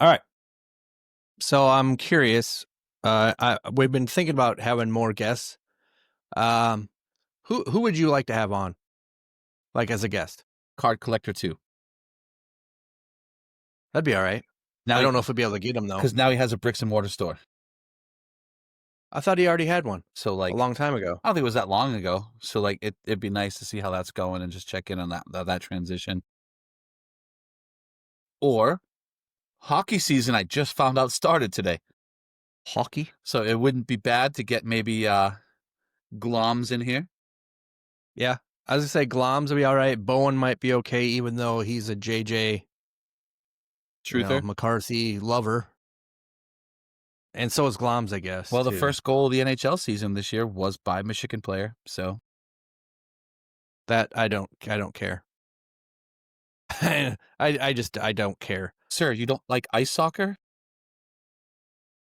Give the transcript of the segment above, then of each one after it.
All right. So I'm curious. We've been thinking about having more guests. Who would you like to have on, like as a guest? Card Collector 2. That'd be all right. Now I don't know if we'll be able to get him though. because now he has a bricks and mortar store. I thought he already had one So a long time ago. I don't think it was that long ago. So it'd be nice to see how that's going and just check in on that transition. Or hockey season, I just found out started today. Hockey? So it wouldn't be bad to get maybe Gloms in here. Yeah. I was gonna say Gloms will be all right. Bowen might be okay, even though he's a JJ Truther. McCarthy lover. And so is Gloms, I guess. Well, the too. first goal of the NHL season this year was by a Michigan player. So that I don't care. I don't care. Sir, you don't like ice soccer?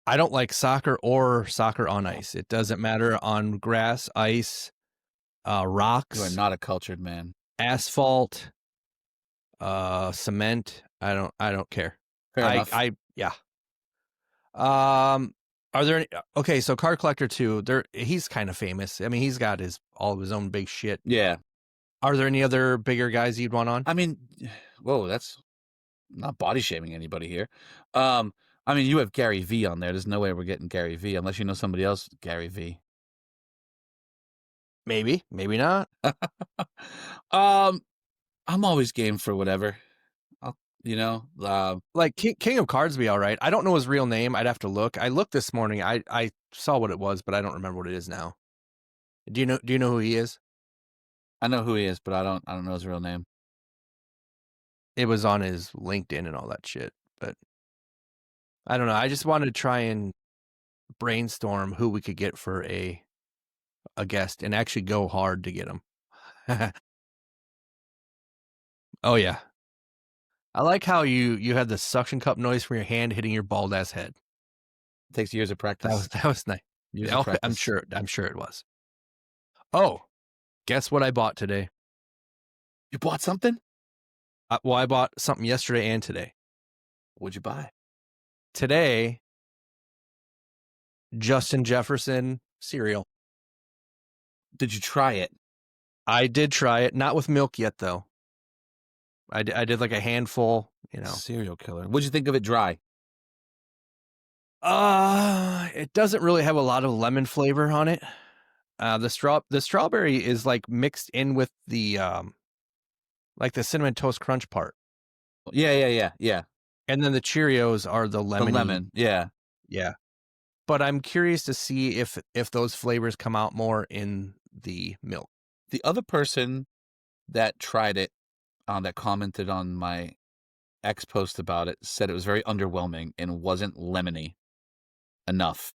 I don't like soccer or soccer on ice. It doesn't matter on grass, ice, rocks. You are not a cultured man. Asphalt, cement. I don't care. Fair enough. Yeah. Are there any? Okay, so Card Collector 2. He's kind of famous. I mean, he's got all of his own big shit. Yeah. Are there any other bigger guys you'd want on? I mean, whoa, that's not body shaming anybody here. I mean, you have Gary V on there. There's no way we're getting Gary V unless you know somebody else, Gary V. Maybe not. I'm always game for whatever. Like King of Cards would be all right. I don't know his real name. I'd have to look. I looked this morning. I saw what it was, but I don't remember what it is now. Do you know who he is? I know who he is, but I don't know his real name. It was on his LinkedIn and all that shit, but I don't know. I just wanted to try and brainstorm who we could get for a guest and actually go hard to get him. Oh yeah. I like how you had the suction cup noise from your hand hitting your bald ass head. It takes years of practice. That was nice. Years of practice. I'm sure it was. Oh, guess what I bought today? You bought something? Well, I bought something yesterday and today. What'd you buy? Today, Justin Jefferson cereal. Did you try it? I did try it, not with milk yet though. I did like a handful, Serial killer. What'd you think of it dry? It doesn't really have a lot of lemon flavor on it. The strawberry is like mixed in with the like the cinnamon toast crunch part. Yeah. And then the Cheerios are the lemon. The lemon, yeah. Yeah. But I'm curious to see if those flavors come out more in the milk. The other person that tried it, that commented on my ex post about it, said it was very underwhelming and wasn't lemony enough.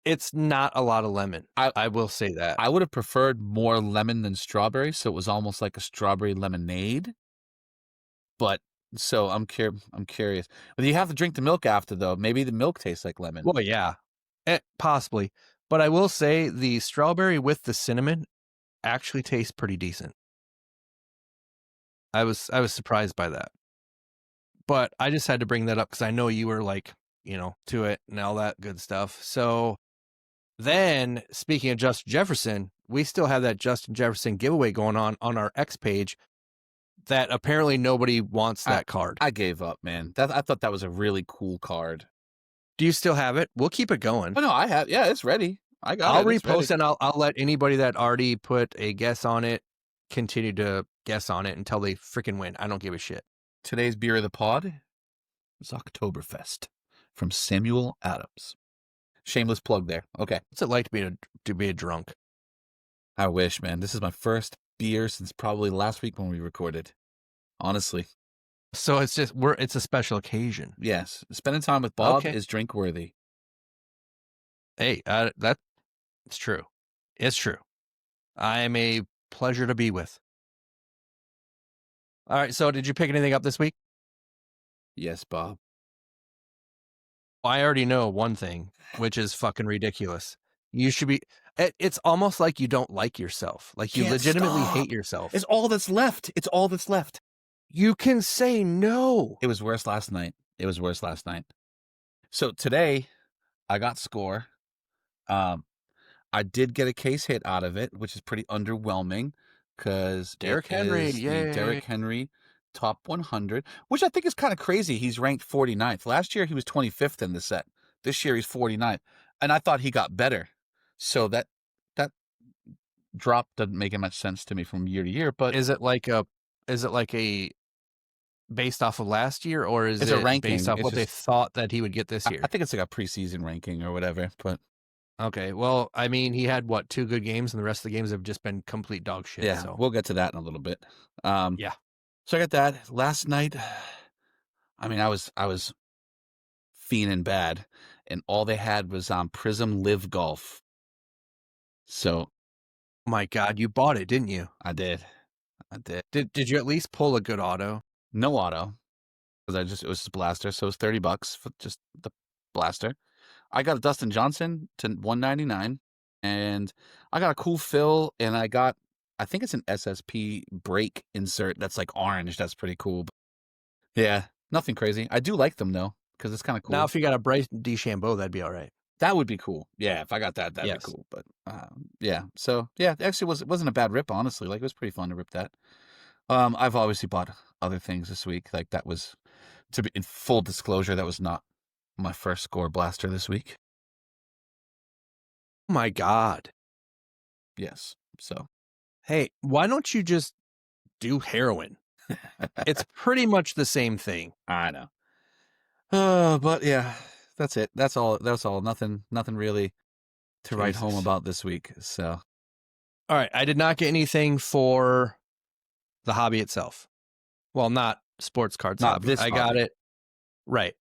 It's not a lot of lemon. I will say that. I would have preferred more lemon than strawberry, so it was almost like a strawberry lemonade. But so I'm curious. But you have to drink the milk after, though. Maybe the milk tastes like lemon. Well, yeah, possibly. But I will say the strawberry with the cinnamon actually tastes pretty decent. I was surprised by that. But I just had to bring that up because I know you were like, to it and all that good stuff. So then, speaking of Justin Jefferson, we still have that Justin Jefferson giveaway going on our X page that apparently nobody wants that card. I gave up, man. I thought that was a really cool card. Do you still have it? We'll keep it going. Oh, no, I have. Yeah, it's ready. I got I'll repost and I'll let anybody that already put a guess on it continue to guess on it until they freaking win. I don't give a shit. Today's beer of the pod is Oktoberfest from Samuel Adams. Shameless plug there. Okay. What's it like to be a drunk? I wish, man. This is my first beer since probably last week when we recorded. Honestly. So it's a special occasion. Yes. Spending time with Bob is drink worthy. Hey, that's true. It's true. I am a pleasure to be with. All right. So did you pick anything up this week? Yes, Bob. I already know one thing, which is fucking ridiculous. You should be. It's almost like you don't like yourself. Like you legitimately hate yourself. It's all that's left. You can say no. It was worse last night. It was worse last night. So today I got score. Um, I did get a case hit out of it, which is pretty underwhelming because it Derrick Henry, is the yay. Derrick Henry top 100, which I think is kind of crazy. He's ranked 49th. Last year he was 25th in the set. This year he's 49th, and I thought he got better. So that drop doesn't make much sense to me from year to year. But Is it like a based off of last year, or is it's a it based ranking. off It's what they just thought that he would get this I year? think it's like a preseason ranking or whatever. But Okay, well, I mean, he had what, 2 good games, and the rest of the games have just been complete dog shit. yeah, So we'll get to that in a little bit. yeah. So I got that last night. I mean, I was fiending bad, and all they had was Prism Live Golf. So Oh my God, you bought it, didn't you? I did. Did you at least pull a good auto? No auto because it was just blaster, so it was $30 for just the blaster. I got a Dustin Johnson to 199, and I got a cool fill, and I think it's an SSP brake insert that's like orange. That's pretty cool. Yeah, nothing crazy. I do like them though because it's kind of Now, cool. if you got a Bryce DeChambeau, that'd be all right. That would be cool. Yeah, if I got that, that'd be Yes. cool. But yeah. So yeah, actually, it wasn't a bad rip, honestly. Like it was pretty fun to rip that. I've obviously bought other things this week. Like that was, to be in full disclosure, that was not my first score blaster this week. Oh my God. Yes. So Hey, why don't you just do heroin? It's pretty much the same thing. I know. But yeah, that's it. That's all. That's all. Nothing really to write home Jesus. about this week. So All right, I did not get anything for the hobby itself. Well, not sports cards not hobby. this I got hobby. it. Right.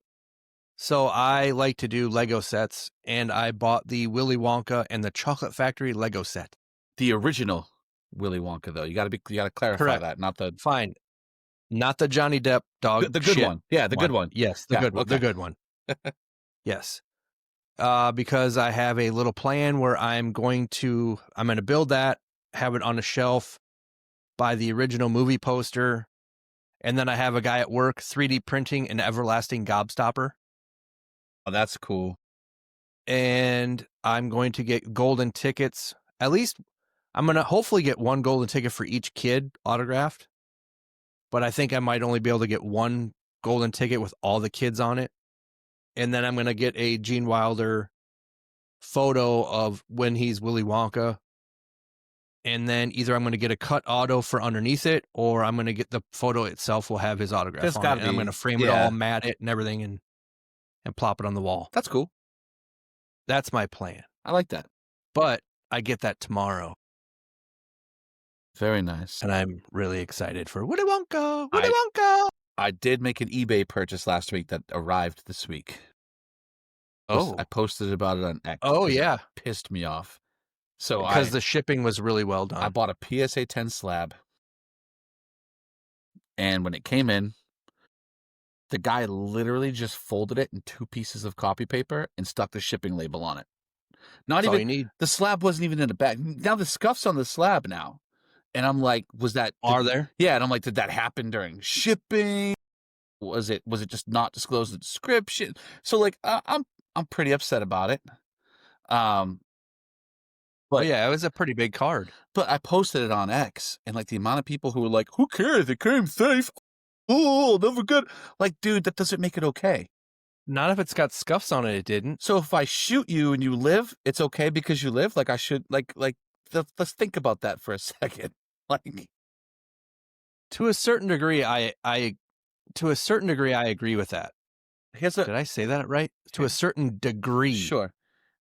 So I like to do Lego sets, and I bought the Willy Wonka and the Chocolate Factory Lego set. The original Willy Wonka, though. You got to clarify Correct. that. Not the Fine. Not the Johnny Depp dog the good shit one. Yeah, the good one. Yes, the Yeah. good one. Okay. The good one. Yes. Because I have a little plan where I'm going to build that, have it on a shelf, buy the original movie poster, and then I have a guy at work 3D printing an everlasting gobstopper. Oh, that's cool. And I'm going to get golden tickets. At least I'm going to hopefully get one golden ticket for each kid autographed. But I think I might only be able to get one golden ticket with all the kids on it. And then I'm going to get a Gene Wilder photo of when he's Willy Wonka. And then either I'm going to get a cut auto for underneath it, or I'm going to get the photo itself will have his autograph There's on got it. to And I'm be. going to frame it Yeah. all, mat it and everything, and plop it on the wall. That's cool. That's my plan. I like that. But I get that tomorrow. Very nice. And I'm really excited for Willy Wonka. Willy Wonka. I did make an eBay purchase last week that arrived this week. Oh. I posted about it on X. Oh, 'cause it yeah. pissed me off. So Because the shipping was really well I done. bought a PSA 10 slab, and when it came in, the guy literally just folded it in 2 pieces of copy paper and stuck the shipping label on it. Not That's all even you need. the slab wasn't even in the bag. Now the scuff's on the slab now, and I'm like, was that? Are there? Yeah, and I'm like, did that happen during shipping? Was it just not disclosed in the description? So like, I'm pretty upset about it. But yeah, it was a pretty big card. But I posted it on X, and like the amount of people who were like, "Who cares? It came safe. Oh, never good." Like, dude, that doesn't make it okay. Not if it's got scuffs on it. It didn't. So if I shoot you and you live, it's okay because you live. Like I should, like, let's think about that for a second. Like, To a certain degree, I agree with that. here's Did I say that right? To a certain degree. sure.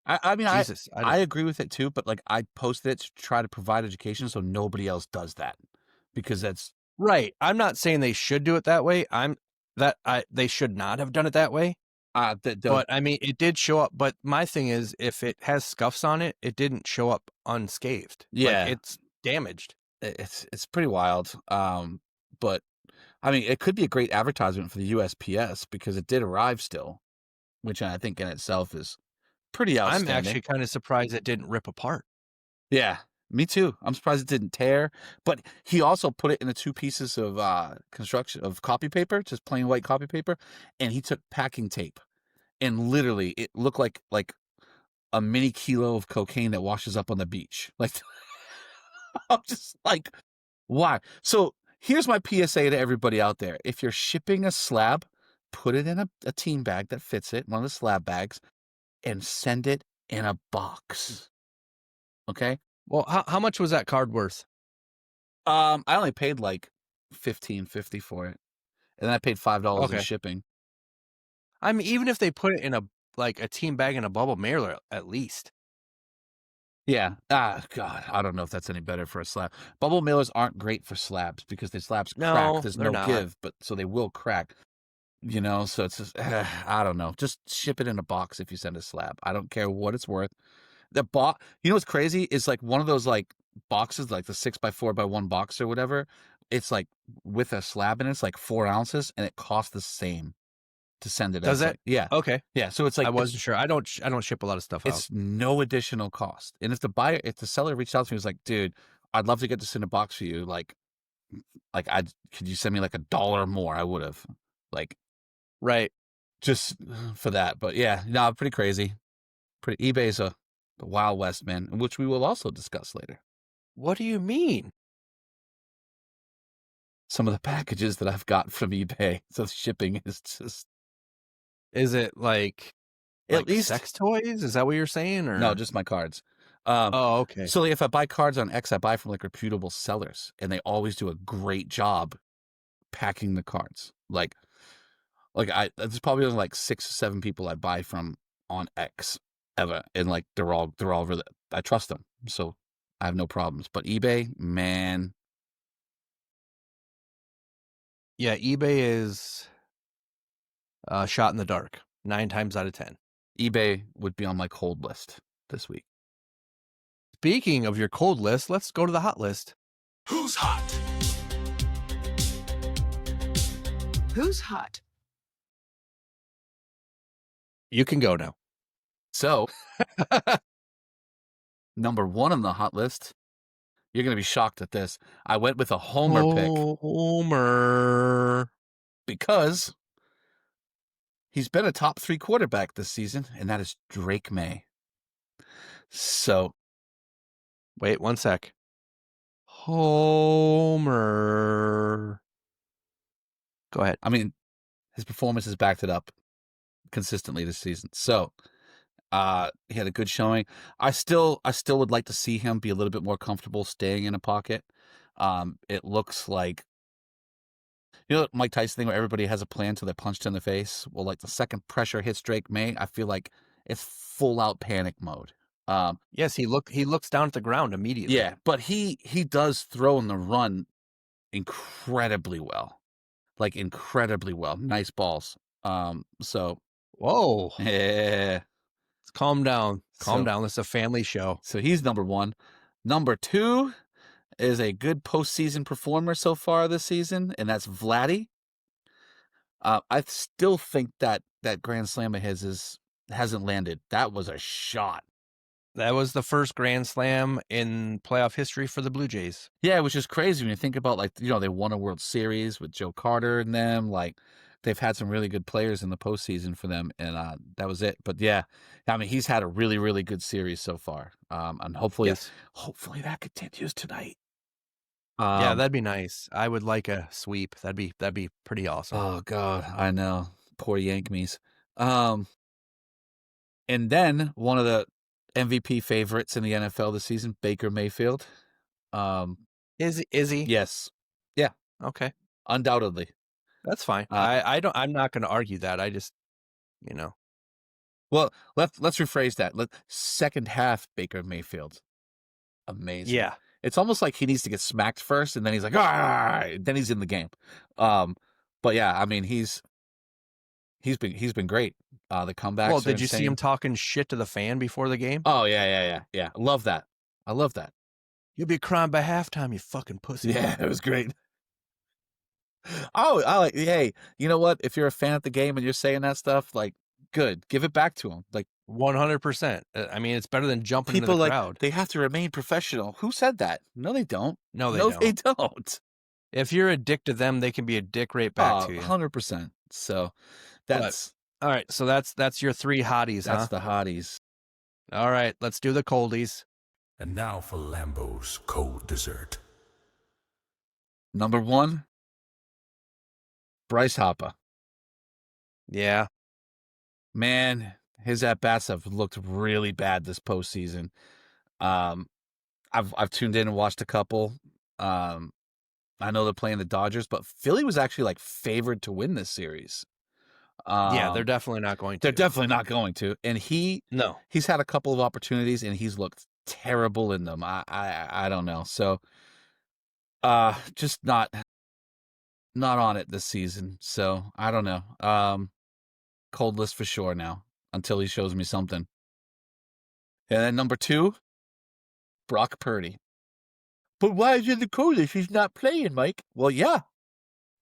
I mean, Jesus, I agree with it too, but like I posted it to try to provide education so nobody else does that because that's right. I'm not saying they should do it that way. They should not have done it that way. But I mean, it did show up. But my thing is, if it has scuffs on it, it didn't show up unscathed. Yeah. Like, it's damaged. It's pretty wild. But I mean, it could be a great advertisement for the USPS because it did arrive still, which I think in itself is pretty outstanding. I'm actually kind of surprised it didn't rip apart. Yeah, Me too. I'm surprised it didn't tear. But he also put it into 2 pieces of construction of copy paper, just plain white copy paper, and he took packing tape. And literally, it looked like a mini kilo of cocaine that washes up on the beach. Like, I'm just like, why? So here's my PSA to everybody out there: if you're shipping a slab, put it in a team bag that fits it, one of the slab bags, and send it in a box. Okay. Well, how much was that card worth? I only paid like $15.50 for it, and then I paid $5 in Okay. shipping. I mean, even if they put it in a team bag in a bubble mailer, at least. Yeah. Ah, God, I don't know if that's any better for a slab. Bubble mailers aren't great for slabs because the slabs crack. No, There's they're no not. give, but so they will crack. So it's just, I don't know. Just ship it in a box if you send a slab. I don't care what it's worth. What's crazy is like one of those like boxes, like the 6x4x1 box or whatever. It's like with a slab in it, it's like 4 ounces, and it costs the same to send it Does as it? like, yeah, Okay. yeah. So it's I like wasn't sure. I don't ship a lot of stuff out. it's no additional cost. And if the seller reached out to me, was like, dude, I'd love to get this in a box for you. Could you send me like $1 more? I would have, like, Right. just for that. But yeah, no, pretty crazy. eBay's the Wild West, man, which we will also discuss later. What do you mean? Some of the packages that I've got from eBay, so the shipping is just Is it like at least sex toys? Is that what you're saying? no, Or just my cards. Um, oh, okay. so like, if I buy cards on X, I buy from like reputable sellers, and they always do a great job packing the cards. There's probably only like 6 or 7 people I buy from on X ever, and like they're all really, I trust them, so I have no problems. But eBay, man, Yeah, eBay is shot in the dark 9 times out of 10. eBay would be on my cold list this week. Speaking of your cold list, let's go to the hot list. Who's hot? Who's hot? You can go now. So, number 1 on the hot list, you're gonna be shocked at this. I went with a homer pick Homer. because he's been a top 3 quarterback this season, and that is Drake May. So, Wait 1 sec. Homer. Go ahead. I mean, his performance has backed it up consistently this season. So, he had a good showing. I still would like to see him be a little bit more comfortable staying in a pocket. It looks like, Mike Tyson thing where everybody has a plan till they're punched in the face. Well, like the second pressure hits Drake May, I feel like it's full out panic mode. Yes, he looks down at the ground immediately. Yeah, but he does throw in the run incredibly well, like incredibly well. Nice balls. So Whoa. yeah. Calm down. Calm So- down. This is a family show. So he's number 1. Number 2 is a good postseason performer so far this season, and that's Vladdy. I still think that grand slam of his hasn't landed. That was a shot. That was the first grand slam in playoff history for the Blue Jays. Yeah, which is crazy when you think about, like, they won a World Series with Joe Carter and them. Like, they've had some really good players in the postseason for them, and that was it. But yeah, I mean, he's had a really, really good series so far. And hopefully that continues tonight. Yeah, that'd be nice. I would like a sweep. That'd be pretty awesome. Oh God, I know. Poor Yankees. And then one of the MVP favorites in the NFL this season, Baker Mayfield. Is he? Yes. Yeah, Okay. undoubtedly. That's fine. Uh, I'm not going to argue that. I just, Well, let's rephrase that. Second half Baker Mayfield. Amazing. Yeah. It's almost like he needs to get smacked first, and then he's like, ah, then he's in the game. But yeah, I mean, he's been great. The comebacks. Well, are did you see insane. him talking shit to the fan before the game? Oh yeah. I love that. You'll be crying by halftime, you fucking pussy. Yeah, it was great. Oh, hey, you know what? If you're a fan of the game and you're saying that stuff, like, good, give it back to him. Like, 100%. I mean, it's better than jumping into People the like crowd. they have to remain professional. Who said that? No, they don't. No, they No, don't. they don't. If you're a dick to them, they can be a dick right back to you. 100%. So But that's all right, so that's your 3 hotties, huh? the hotties. All right, let's do the coldies. And now for Lambo's cold dessert. Number 1, Bryce Harper. Yeah. Man, his at-bats have looked really bad this postseason. I've tuned in and watched a couple. I know they're playing the Dodgers, but Philly was actually like favored to win this series. Yeah, they're definitely not going to. They're definitely not going to. And No. he's had a couple of opportunities and he's looked terrible in them. I don't know. So just not on it this season. So I don't know. Cold list for sure now until he shows me something. And then number 2, Brock Purdy. But why is it the cold list? He's not playing, Mike. Well, yeah.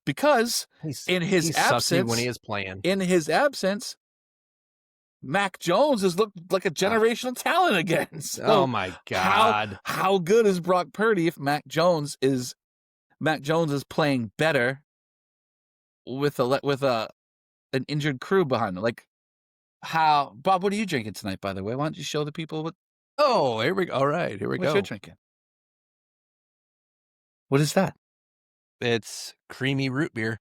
Because in his he's absence, sucky when he is playing. Mac Jones has looked like a generational talent again. So Oh my God. How good is Brock Purdy if Mac Jones is playing better with an injured crew behind him? Like how Bob, what are you drinking tonight, by the way? Why don't you show the people what Here we go. All right, here we you're go. drinking? What is that? It's creamy root beer.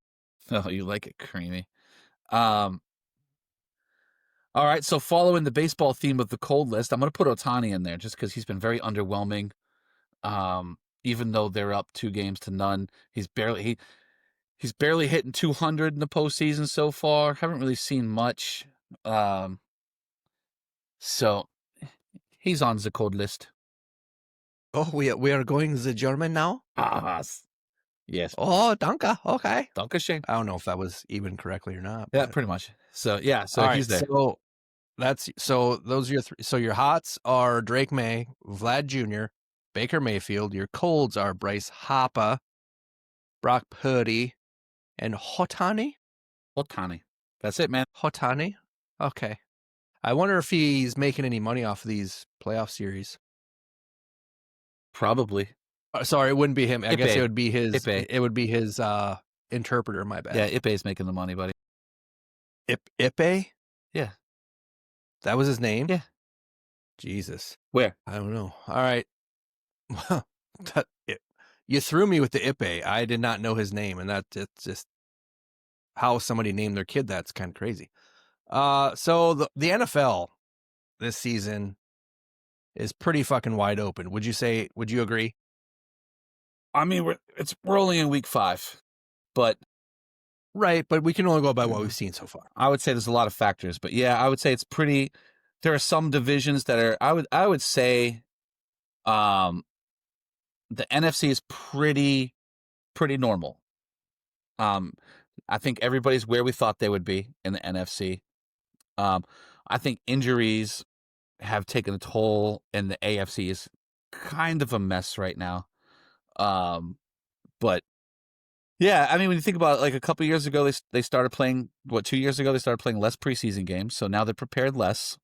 Oh, you like it creamy. All right, so following the baseball theme of the cold list, I'm going to put Ohtani in there just because he's been very underwhelming. Even though they're up 2-0, he's barely hitting 200 in the postseason so far. Haven't really seen much. So he's on the cold list. Oh, we are going the German now? Yes. Oh, danke. Okay. Dankeschön. I don't know if that was even correctly or not. Yeah, but- pretty much. So yeah, so All right, he's there. so those are your 3. So your hots are Drake May, Vlad Jr., Baker Mayfield. Your colds are Bryce Harper, Brock Purdy, and Ohtani. Ohtani. That's it, man. Ohtani. Okay. I wonder if he's making any money off of these playoff series. Probably. Sorry, it wouldn't be him. I guess Ipe. it would be his. Ipe. It would be his interpreter. My bad. Yeah, Ipe's making the money, buddy. Ipe. Yeah. That was his name. Yeah. Jesus. Where? I don't know. All right. You threw me with the Ipe. I did not know his name, and it's just how somebody named their kid. That's kind of crazy. So the NFL this season is pretty fucking wide open. Would you agree? I mean, we're only in week 5, but Right, but we can only go by what we've seen so far. I would say there's a lot of factors. But yeah, I would say it's pretty. There are some divisions that are. I would say, the NFC is pretty normal. I think everybody's where we thought they would be in the NFC. I think injuries have taken a toll, and the AFC is kind of a mess right now. But yeah, I mean, when you think about it, like a couple years ago, they started playing. 2 years ago they started playing less preseason games, so now they're prepared less.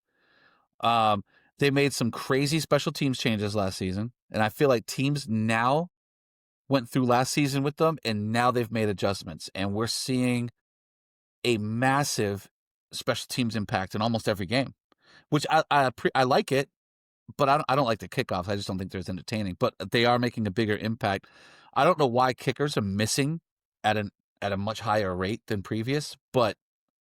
They made some crazy special teams changes last season, and I feel like teams now went through last season with them, and now they've made adjustments, and we're seeing a massive special teams impact in almost every game, which I like it, but I don't like the kickoffs. I just don't think they're as entertaining. But they are making a bigger impact. I don't know why kickers are missing at a much higher rate than previous, but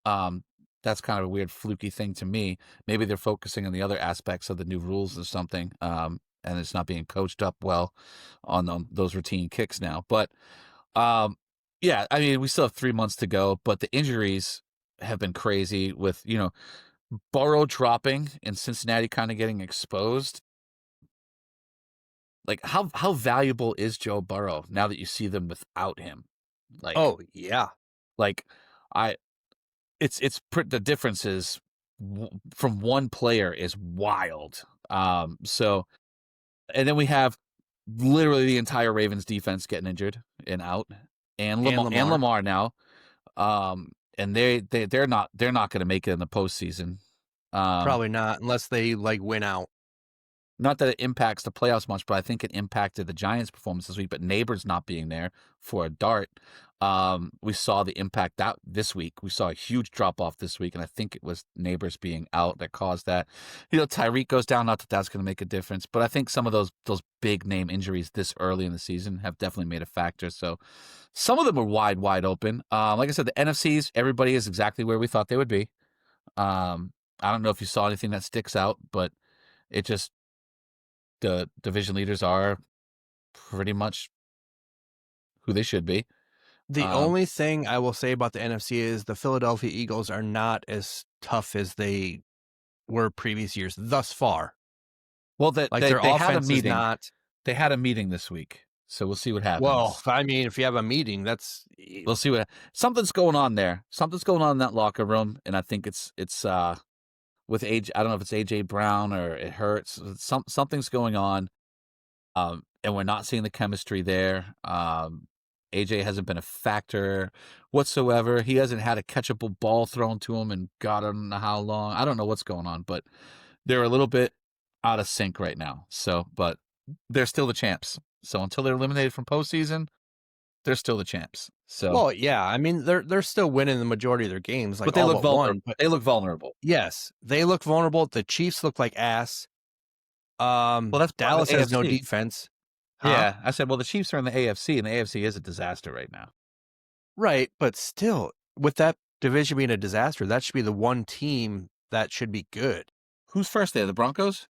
that's kind of a weird fluky thing to me. Maybe they're focusing on the other aspects of the new rules or something, and it's not being coached up well on those routine kicks now. But yeah, I mean, we still have 3 months to go, but the injuries have been crazy with, Burrow dropping and Cincinnati kind of getting exposed. Like, how valuable is Joe Burrow now that you see them without him? Like, Oh yeah. like the differences from one player is wild. So, and then we have literally the entire Ravens defense getting injured and out, and Lamar now. And they're not going to make it in the postseason. Probably not, unless they like win out. Not that it impacts the playoffs much, but I think it impacted the Giants' performance this week. But Neighbors not being there for a dart, we saw the impact that this week. We saw a huge drop off this week, and I think it was Neighbors being out that caused that. Tyreek goes down. Not that that's going to make a difference, but I think some of those big name injuries this early in the season have definitely made a factor. So some of them are wide open. Like I said, the NFCs, everybody is exactly where we thought they would be. I don't know if you saw anything that sticks out, but it just. The division leaders are pretty much who they should be. The only thing I will say about the NFC is the Philadelphia Eagles are not as tough as they were previous years thus far. Well, Like they their had a offense is meeting. not. They had a meeting this week, so we'll see what happens. Well, I mean, if you have a meeting, we'll see what something's going on there. Something's going on in that locker room, and I think it's with AJ. I don't know if it's AJ Brown or it hurts. Something's going on. And we're not seeing the chemistry there. AJ hasn't been a factor whatsoever. He hasn't had a catchable ball thrown to him in God, I don't know how long. I don't know what's going on, but they're a little bit out of sync right now. So, but they're still the champs. So until they're eliminated from postseason, they're still the champs. So, well, yeah, I mean they're still winning the majority of their games. Like, but they all look but vulnerable. one, but They look vulnerable. yes, they look vulnerable. The Chiefs look like ass. Well, that's Dallas part of has the no AFC. defense. Huh? Yeah, I said, well, the Chiefs are in the AFC, and the AFC is a disaster right now. Right, but still, with that division being a disaster, that should be the one team that should be good. Who's first there? The Broncos?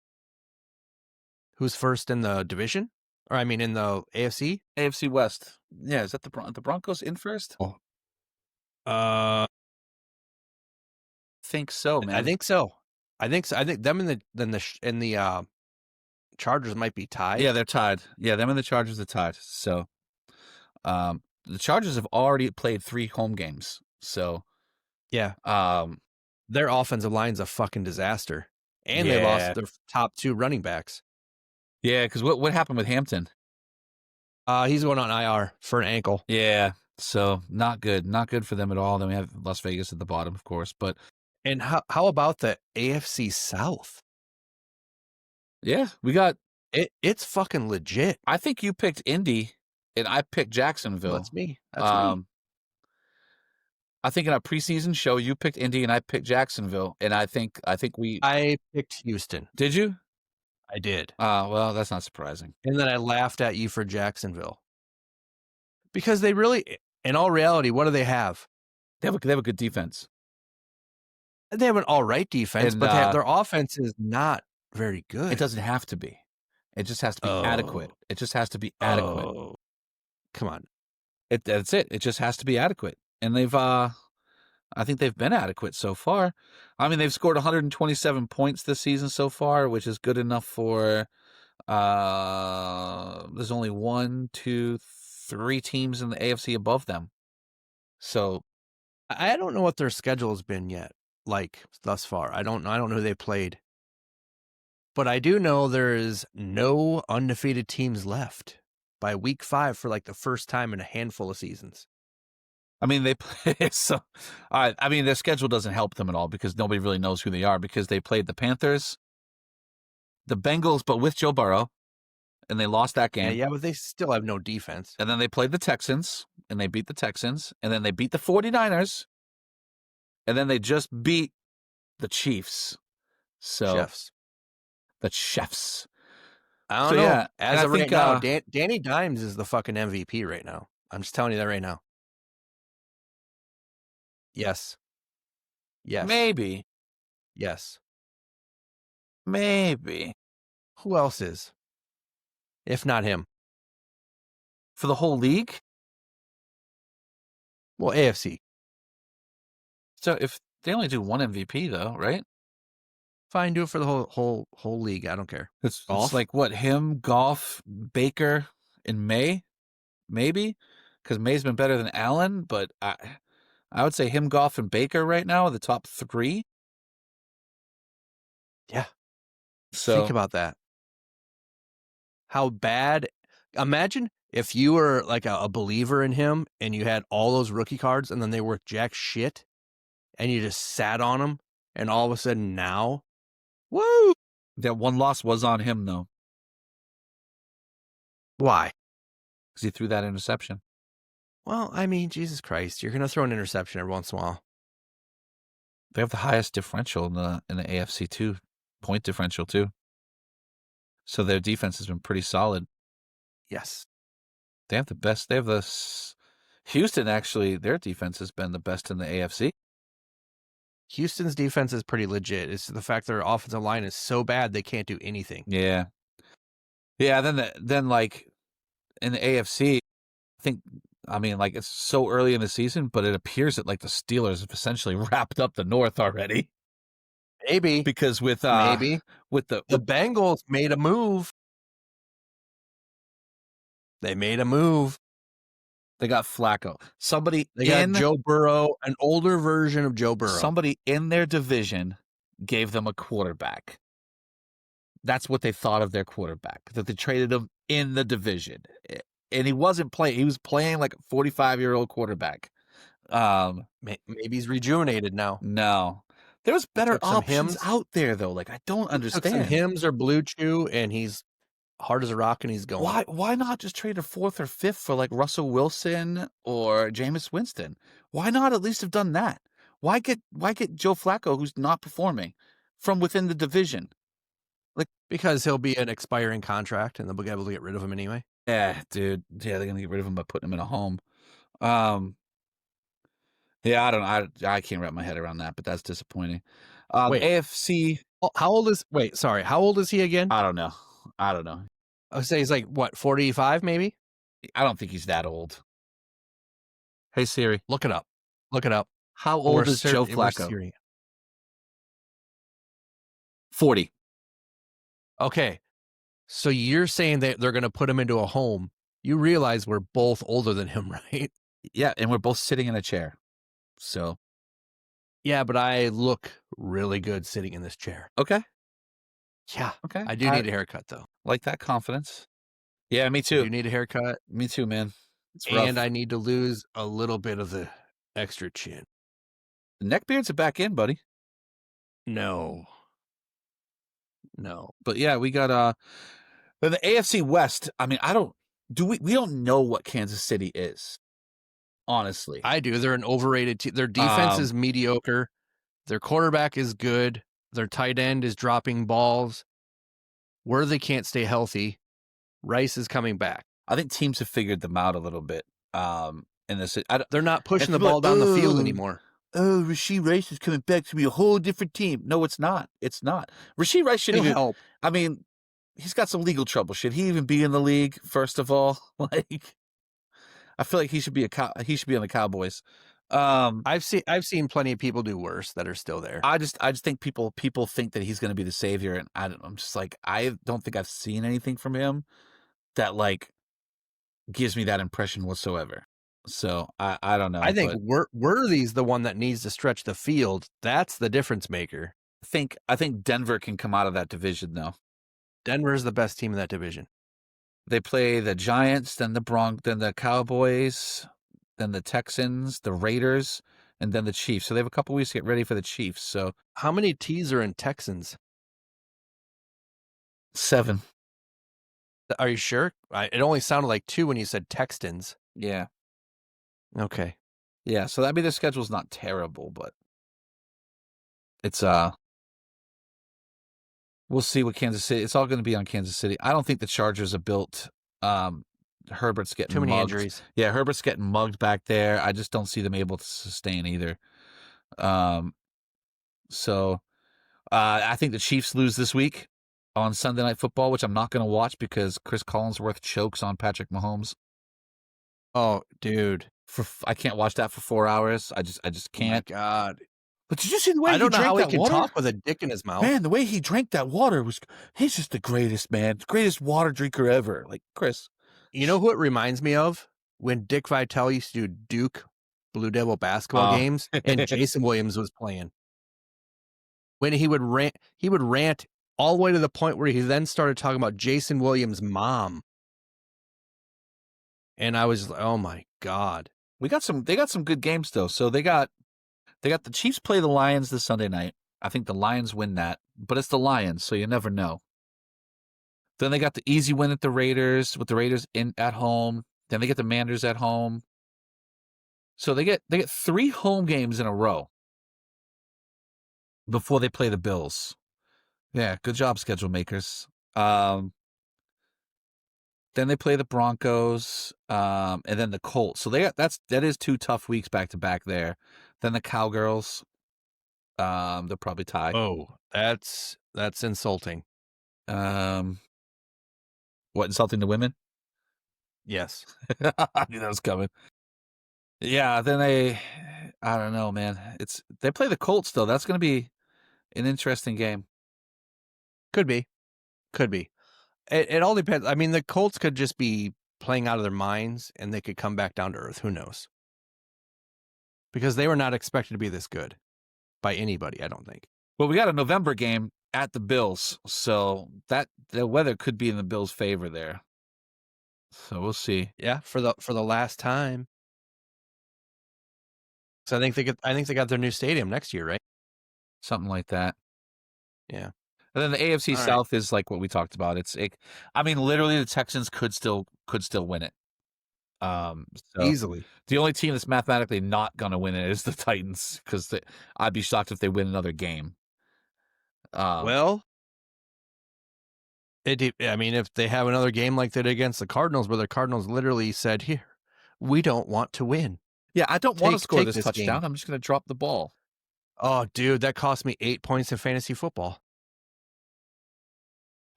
Who's first in the division? Or I mean, in the AFC? AFC West. Yeah, is that the Broncos in first? Think so, man. I think so. I think them and the Chargers might be tied. Yeah, they're tied. Yeah, them and the Chargers are tied. So, the Chargers have already played 3 home games. So, yeah, their offensive line's a fucking disaster, and they lost their top 2 running backs. Yeah, because what happened with Hampton? He's going on IR for an ankle. Yeah, so not good for them at all. Then we have Las Vegas at the bottom, of course. But and how about the AFC South? Yeah, we got it. It's fucking legit. I think you picked Indy, and I picked Jacksonville. That's me. That's me. I think in our preseason show, you picked Indy, and I picked Jacksonville, and I think I picked Houston. Did you? I did. Well, that's not surprising. And then I laughed at you for Jacksonville because they really, in all reality, what do they have? They have a good defense. They have an all right defense, and, but their offense is not very good. It doesn't have to be. It just has to be adequate. It just has to be adequate. Oh. Come on. That's it. It just has to be adequate. And they've, I think they've been adequate so far. I mean, they've scored 127 points this season so far, which is good enough for, there's only 1, 2, 3 teams in the AFC above them. So I don't know what their schedule has been yet, like thus far. I don't know who they played. But I do know there is no undefeated teams left by week 5 for like the first time in a handful of seasons. I mean, they play so. I mean, their schedule doesn't help them at all because nobody really knows who they are because they played the Panthers, the Bengals, but with Joe Burrow, and they lost that game. Yeah, but they still have no defense. And then they played the Texans, and they beat the Texans, and then they beat the 49ers, and then they just beat the Chiefs. So the Chefs. I don't know. Yeah, as of right now, Danny Dimes is the fucking MVP right now. I'm just telling you that right now. Yes. Maybe. Yes. Maybe. Who else is? If not him. For the whole league? Well, AFC. So if they only do 1 MVP though, right? Fine, do it for the whole league. I don't care. It's like what, him, Goff, Baker, and May? Maybe? Because May's been better than Allen, but I would say him, Goff, and Baker right now are the top 3. Yeah. So think about that. How bad. Imagine if you were like a believer in him and you had all those rookie cards and then they were jack shit and you just sat on them and all of a sudden now, woo! That one loss was on him, though, Why? because he threw that interception. Well, I mean, Jesus Christ, you're gonna throw an interception every once in a while. They have the highest differential in the AFC too, point differential too. So their defense has been pretty solid. Yes. They have the best. They have Houston, actually, their defense has been the best in the AFC. Houston's defense is pretty legit. It's the fact their offensive line is so bad they can't do anything. Yeah. Yeah, then like in the AFC, I mean, like it's so early in the season, but it appears that like the Steelers have essentially wrapped up the North already. Maybe. Because with Maybe. with the Bengals made a move. They made a move. they got Flacco. They got Joe Burrow, an older version of Joe Burrow. Somebody in their division gave them a quarterback. That's what they thought of their quarterback, that they traded him in the division. And he wasn't playing. He was playing like a 45-year-old quarterback. Maybe he's rejuvenated now. No. There's better options Hims. out there, though. Like, I don't understand. Took some Hims or Blue Chew, and he's hard as a rock, and he's going. Why not just trade a 4th or 5th for like Russell Wilson or Jameis Winston? Why not at least have done that? Why get Joe Flacco, who's not performing, from within the division? Like, because he'll be an expiring contract, and they'll be able to get rid of him anyway. Yeah, dude. Yeah, they're gonna get rid of him by putting him in a home. Yeah, I can't wrap my head around that, but that's disappointing. Wait. AFC. How old is he again? I don't know. I would say he's like, what, 45 maybe? I don't think he's that old. Hey, Siri. Look it up. How old is Joe Flacco? 40. Okay. So you're saying that they're going to put him into a home. You realize we're both older than him, right? Yeah, and we're both sitting in a chair. So. Yeah, but I look really good sitting in this chair. Okay. Yeah. Okay. I do need a haircut, though. Like that confidence. Yeah, me too. You need a haircut. Me too, man. It's rough. And I need to lose a little bit of the extra chin. The neck beards are back in, buddy. No. But yeah, we got the AFC West. I mean, we don't know what Kansas City is. Honestly. I do. They're an overrated team. Their defense is mediocre. Their quarterback is good. Their tight end is dropping balls. Worthy can't stay healthy. Rice is coming back. I think teams have figured them out a little bit. In this, they're not pushing the ball down the field anymore. Oh, Rashee Rice is coming back to be a whole different team. No, it's not. It's not. Rashee Rice should even help. I mean, he's got some legal trouble. Should he even be in the league? First of all, like, I feel like he should be on the Cowboys. I've seen plenty of people do worse that are still there. I just think people think that he's going to be the savior, and I'm just like, I don't think I've seen anything from him that like gives me that impression whatsoever. So I don't know. I think Worthy's the one that needs to stretch the field. That's the difference maker. I think Denver can come out of that division though. Denver's the best team in that division. They play the Giants, then the Cowboys, then the Texans, the Raiders, and then the Chiefs. So they have a couple weeks to get ready for the Chiefs. So how many T's are in Texans? 7. Are you sure? It only sounded like 2 when you said Texans. Yeah. Okay. Yeah, so their schedule's not terrible, but it's we'll see what Kansas City. It's all going to be on Kansas City. I don't think the Chargers are built. Herbert's getting too many mugged. Injuries. Yeah, Herbert's getting mugged back there. I just don't see them able to sustain either. So I think the Chiefs lose this week on Sunday Night Football, which I'm not going to watch because Chris Collinsworth chokes on Patrick Mahomes. Oh, dude. I can't watch that for 4 hours. I just can't. Oh my God. But did you see the way I don't know how he can water? talk with a dick in his mouth. Man, the way he drank that water he's just the greatest, man. The greatest water drinker ever. Like, Chris. You know who it reminds me of? When Dick Vitale used to do Duke Blue Devil basketball games and Jason Williams was playing. When he would rant all the way to the point where he then started talking about Jason Williams' mom. And I was like, oh my God. They got some good games though. So they got the Chiefs play the Lions this Sunday night. I think the Lions win that, but it's the Lions, so you never know. Then they got the easy win at the Raiders, with the Raiders at home. Then they get the Manders at home. So they get 3 home games in a row before they play the Bills. Yeah, good job, schedule makers. Then they play the Broncos, and then the Colts. So that is 2 tough weeks back to back there. Then the Cowgirls, they'll probably tie. Oh, that's insulting. What, insulting the women? Yes. I knew that was coming. Yeah, then I don't know, man. They play the Colts though. That's going to be an interesting game. Could be. It all depends. I mean, the Colts could just be playing out of their minds, and they could come back down to earth. Who knows? Because they were not expected to be this good by anybody, I don't think. Well, we got a November game at the Bills, so that the weather could be in the Bills' favor there. So we'll see. Yeah, for the last time. So I think they got their new stadium next year, right? Something like that. Yeah. And then the AFC All right. South is like what we talked about. I mean, literally the Texans could still win it. So Easily. the only team that's mathematically not going to win it is the Titans, because I'd be shocked if they win another game. Well, I mean, if they have another game like they did against the Cardinals, where the Cardinals literally said, "Here, we don't want to win." Yeah, I don't want to score take this this touchdown. game. I'm just going to drop the ball. Oh, dude, that cost me 8 points in fantasy football.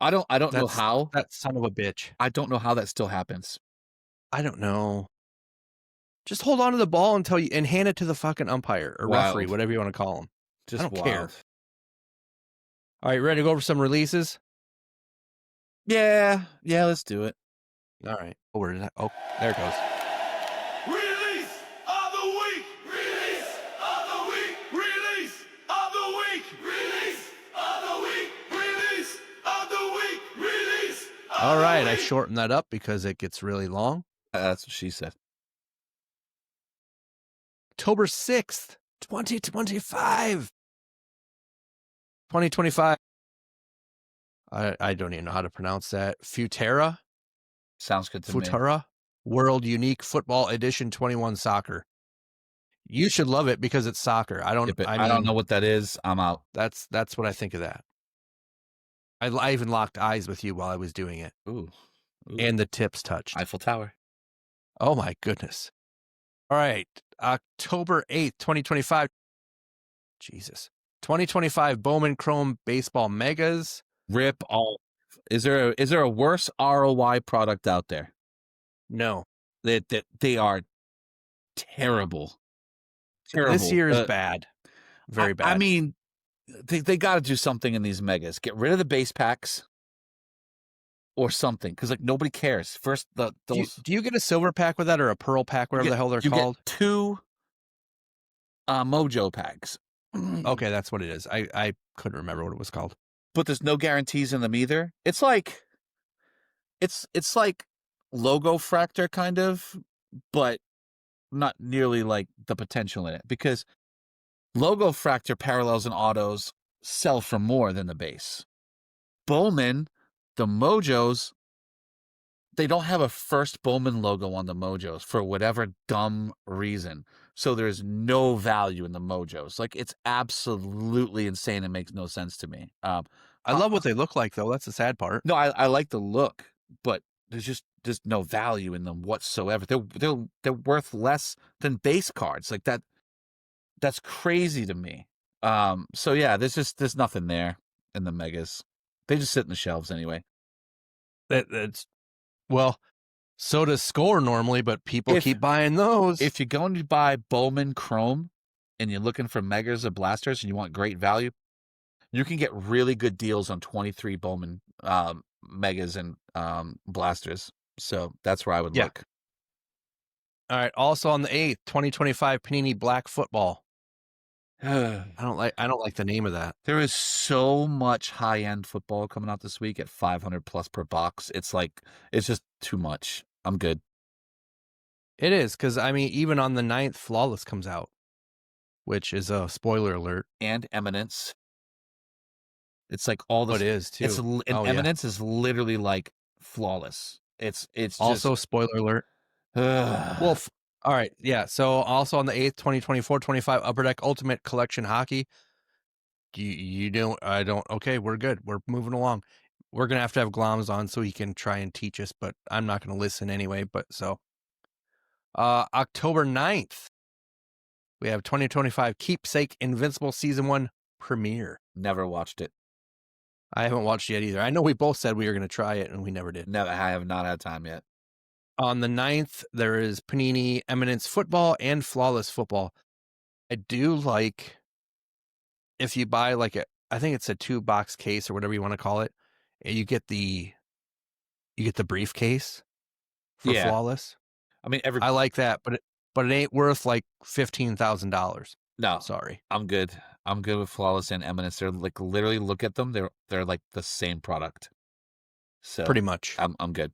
I don't know how. That son of a bitch. I don't know how that still happens. I don't know. Just hold on to the ball and hand it to the fucking umpire or referee, whatever you want to call him. Just I don't wild. care. All right, ready to go over some releases? Yeah, let's do it. All right. Oh, where did that? Oh, there it goes. Release of the week! Release of the week! Release of the week! Release of the week! Release of the week! Release of All right, the I week! shortened that up because it gets really long. That's what she said. October 6th, 2025. 2025. I don't even know how to pronounce that. Futera? Sounds good to me. Futera? World Unique Football Edition 21 Soccer. You should love it because it's soccer. I don't know what that is. I'm out. That's what I think of that. I even locked eyes with you while I was doing it. Ooh. And the tips touched. Eiffel Tower. Oh my goodness. All right. October 8th, 2025. Jesus. 2025 Bowman Chrome Baseball Megas. Rip all. Is there a worse ROI product out there? No. They are terrible. Terrible. This year is bad. Very bad. I mean, they got to do something in these megas. Get rid of the base packs or something, because like nobody cares. First, do you get a silver pack with that or a pearl pack, whatever the hell they're called? Get 2 Mojo packs. Okay, that's what it is. I couldn't remember what it was called. But there's no guarantees in them either. It's like Logo Fractor kind of, but not nearly like the potential in it, because Logo Fractor parallels and autos sell for more than the base. Bowman, the Mojos, they don't have a first Bowman logo on the Mojos for whatever dumb reason. So there's no value in the Mojos. Like, it's absolutely insane. It makes no sense to me. I love what they look like, though. That's the sad part. No, I like the look, but there's no value in them whatsoever. They're worth less than base cards. Like that. That's crazy to me. So yeah, there's nothing there in the megas. They just sit in the shelves anyway. That's well, so does Score normally, but people keep buying those. If you're going to buy Bowman Chrome and you're looking for megas or blasters and you want great value, you can get really good deals on 23 Bowman megas and blasters. So that's where I would look. All right. Also on the 8th, 2025 Panini Black Football. I don't like the name of that. There is so much high-end football coming out this week at $500 plus per box. It's just too much. I'm good. It is, because I mean, even on the 9th, Flawless comes out, which is a spoiler alert. And Eminence. It's like all Oh, it this. is too. And Oh, yeah. M&M's is literally like flawless. It's Also, spoiler alert. just. Well, all right, yeah. So also on the 8th, 2024-25 Upper Deck Ultimate Collection Hockey. You don't. I don't. Okay, we're good. We're moving along. We're gonna have to have Gloms on so he can try and teach us, but I'm not gonna listen anyway. But so, October 9th, we have 2025 Keepsake Invincible Season 1 premiere. Never watched it. I haven't watched it yet either. I know we both said we were gonna try it and we never did. Never. I have not had time yet. On the 9th, there is Panini Eminence Football and Flawless Football. I do like if you buy like I think it's a 2-box case or whatever you want to call it, and you get the briefcase for Yeah. Flawless. I mean, I like that, but it ain't worth like $15,000. No, Sorry. I'm good. I'm good with Flawless and Eminence. They're like literally look at them. They're like the same product. So Pretty much. I'm good.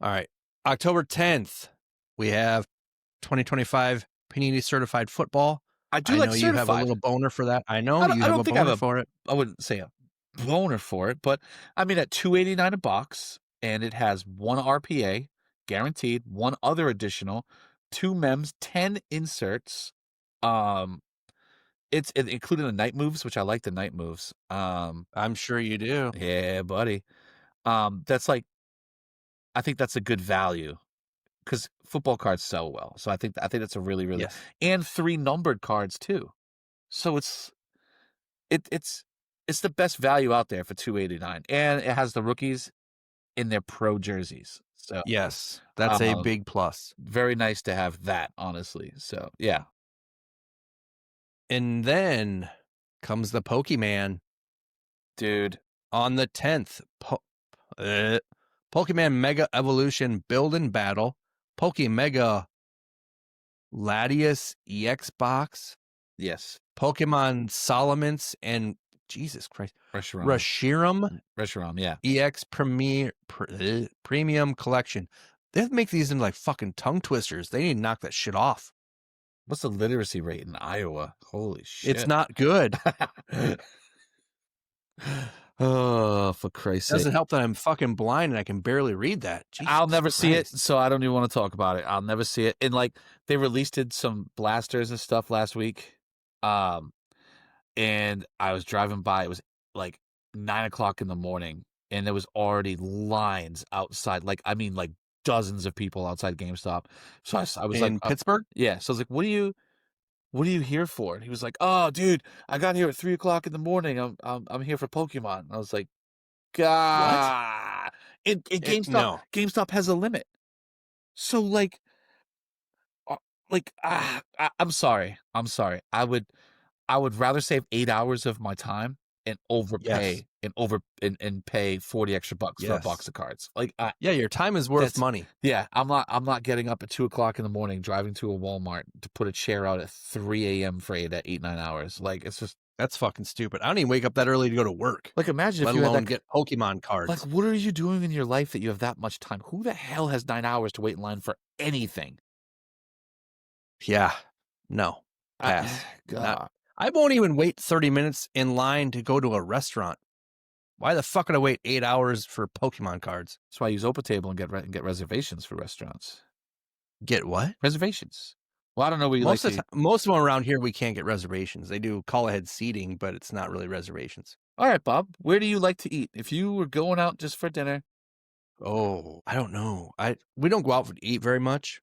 All right. October 10th, we have 2025 Panini Certified Football. I do I like know certified. you have a little boner for that. I know I don't- you I have don't a think I have boner a- for it. I wouldn't say a boner for it, but I mean at $2.89 a box, and it has 1 RPA guaranteed, 1 other additional, 2 mems, 10 inserts. It's including the night moves, which I like the night moves. I'm sure you do. Yeah, buddy. That's like, I think that's a good value because football cards sell well. So I think that's a really Yes. and 3 numbered cards too. So it's the best value out there for $2.89, and it has the rookies in their pro jerseys. So Yes. That's a big plus. very nice to have that, honestly. So yeah. And then comes the Pokemon Dude. on the 10th. Pokemon Mega Evolution Build and Battle. Pokemega Latias EX Box. Yes. Pokemon Solomons and Jesus Christ. Reshiram Reshiram, yeah. EX Premium Collection. They have to make these into like fucking tongue twisters. They need to knock that shit off. What's the literacy rate in Iowa? Holy shit. It's not good. Oh, for Christ's sake. Doesn't help that I'm fucking blind and I can barely read that. I'll never see it, Christ. so I don't even want to talk about it. I'll never see it. And like they released some blasters and stuff last week. And I was driving by, it was like 9:00 in the morning, and there was already lines outside. Like, I mean, like dozens of people outside GameStop. So I was in like, Pittsburgh? yeah. So I was like, what are you here for? And he was like, oh, dude, I got here at 3:00 in the morning. I'm here for Pokemon. And I was like, God. And GameStop, no. GameStop has a limit. So like, I'm sorry. I would rather save 8 hours of my time and overpay and pay 40 extra bucks for a box of cards. Like, yeah, your time is worth money. Yeah, I'm not getting up at 2:00 in the morning, driving to a Walmart to put a chair out at 3 a.m. for 8-9 hours. Like, it's just, that's fucking stupid. I don't even wake up that early to go to work. like, imagine let if you alone had that, get Pokemon cards. like, what are you doing in your life that you have that much time? Who the hell has 9 hours to wait in line for anything? Yeah, no, pass. God. I won't even wait 30 minutes in line to go to a restaurant. Why the fuck would I wait 8 hours for Pokemon cards? That's why I use Table and get reservations for restaurants. Get what? Reservations. Well, I don't know what you Most like. Most of them around here, we can't get reservations. They do call ahead seating, but it's not really reservations. All right, Bob. Where do you like to eat? If you were going out just for dinner. Oh, I don't know. We don't go out to eat very much.